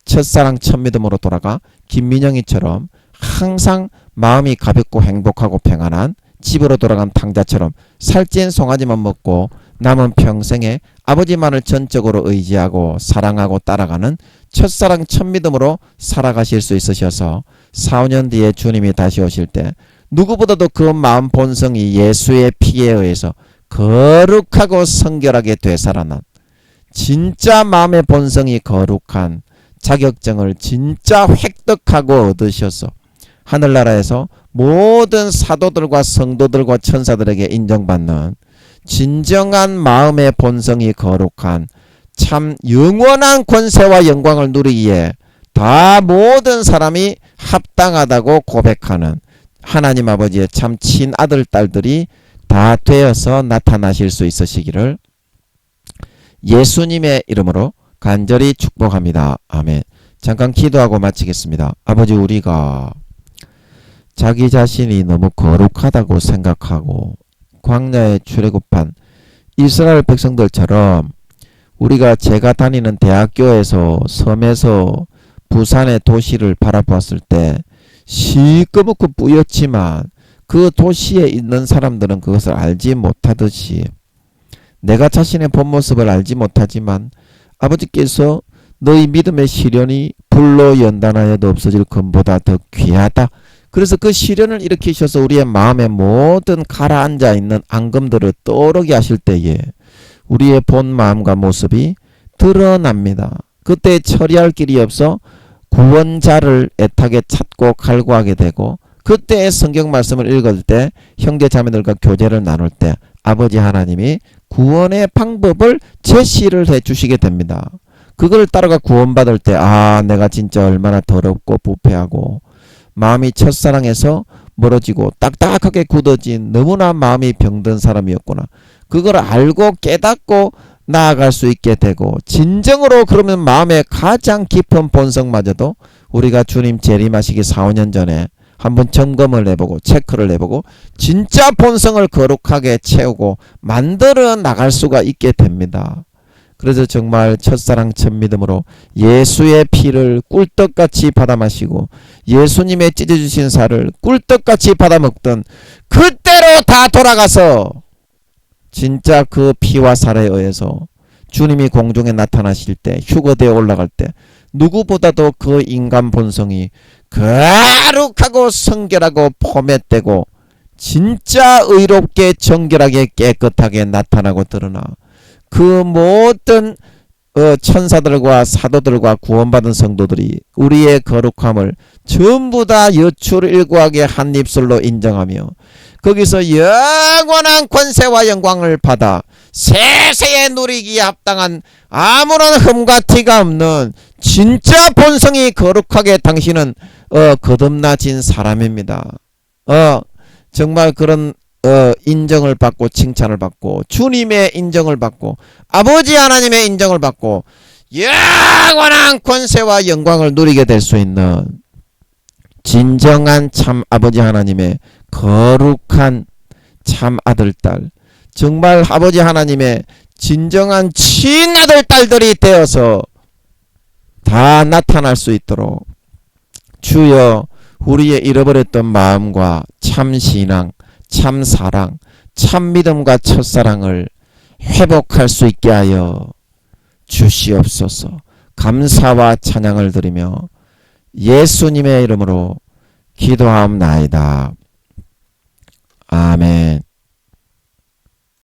첫사랑 첫믿음으로 돌아가 김민영이처럼 항상 마음이 가볍고 행복하고 평안한 집으로 돌아간 탕자처럼 살찐 송아지만 먹고 남은 평생에 아버지만을 전적으로 의지하고 사랑하고 따라가는 첫사랑 첫믿음으로 살아가실 수 있으셔서 4, 5년 뒤에 주님이 다시 오실 때 누구보다도 그 마음 본성이 예수의 피에 의해서 거룩하고 성결하게 되살아난 진짜 마음의 본성이 거룩한 자격증을 진짜 획득하고 얻으셔서 하늘나라에서 모든 사도들과 성도들과 천사들에게 인정받는 진정한 마음의 본성이 거룩한 참 영원한 권세와 영광을 누리기에 다 모든 사람이 합당하다고 고백하는 하나님 아버지의 참 친아들 딸들이 다 되어서 나타나실 수 있으시기를 예수님의 이름으로 간절히 축복합니다. 아멘. 잠깐 기도하고 마치겠습니다. 아버지, 우리가 자기 자신이 너무 거룩하다고 생각하고 광야에 출애굽한 이스라엘 백성들처럼 우리가 제가 다니는 대학교에서 섬에서 부산의 도시를 바라보았을 때 시꺼멓고 뿌옇지만 그 도시에 있는 사람들은 그것을 알지 못하듯이 내가 자신의 본 모습을 알지 못하지만 아버지께서 너희 믿음의 시련이 불로 연단하여도 없어질 금보다 더 귀하다. 그래서 그 시련을 일으키셔서 우리의 마음의 모든 가라앉아 있는 앙금들을 떠오르게 하실 때에 우리의 본 마음과 모습이 드러납니다. 그때 처리할 길이 없어 구원자를 애타게 찾고 갈구하게 되고 그때 성경 말씀을 읽을 때 형제 자매들과 교제를 나눌 때 아버지 하나님이 구원의 방법을 제시를 해 주시게 됩니다. 그걸 따라가 구원받을 때 내가 진짜 얼마나 더럽고 부패하고 마음이 첫사랑에서 멀어지고 딱딱하게 굳어진 너무나 마음이 병든 사람이었구나. 그걸 알고 깨닫고 나아갈 수 있게 되고 진정으로 그러면 마음의 가장 깊은 본성마저도 우리가 주님 재림하시기 4, 5년 전에 한번 점검을 해보고 체크를 해보고 진짜 본성을 거룩하게 채우고 만들어 나갈 수가 있게 됩니다. 그래서 정말 첫사랑 첫믿음으로 예수의 피를 꿀떡같이 받아 마시고 예수님의 찢어주신 살을 꿀떡같이 받아 먹던 그때로 다 돌아가서 진짜 그 피와 살에 의해서 주님이 공중에 나타나실 때 휴거대에 올라갈 때 누구보다도 그 인간 본성이 거룩하고 성결하고 포맷되고 진짜 의롭게 정결하게 깨끗하게 나타나고 드러나 그 모든 천사들과 사도들과 구원받은 성도들이 우리의 거룩함을 전부 다 여출일구하게 한 입술로 인정하며 거기서 영원한 권세와 영광을 받아 세세에 누리기에 합당한 아무런 흠과 티가 없는 진짜 본성이 거룩하게 당신은 거듭나진 사람입니다. 정말 그런 인정을 받고 칭찬을 받고 주님의 인정을 받고 아버지 하나님의 인정을 받고 영원한 권세와 영광을 누리게 될 수 있는 진정한 참 아버지 하나님의 거룩한 참 아들 딸 정말 아버지 하나님의 진정한 친아들 딸들이 되어서 다 나타날 수 있도록 주여 우리의 잃어버렸던 마음과 참 신앙 참 사랑, 참 믿음과 첫사랑을 회복할 수 있게 하여 주시옵소서. 감사와 찬양을 드리며 예수님의 이름으로 기도하옵나이다. 아멘.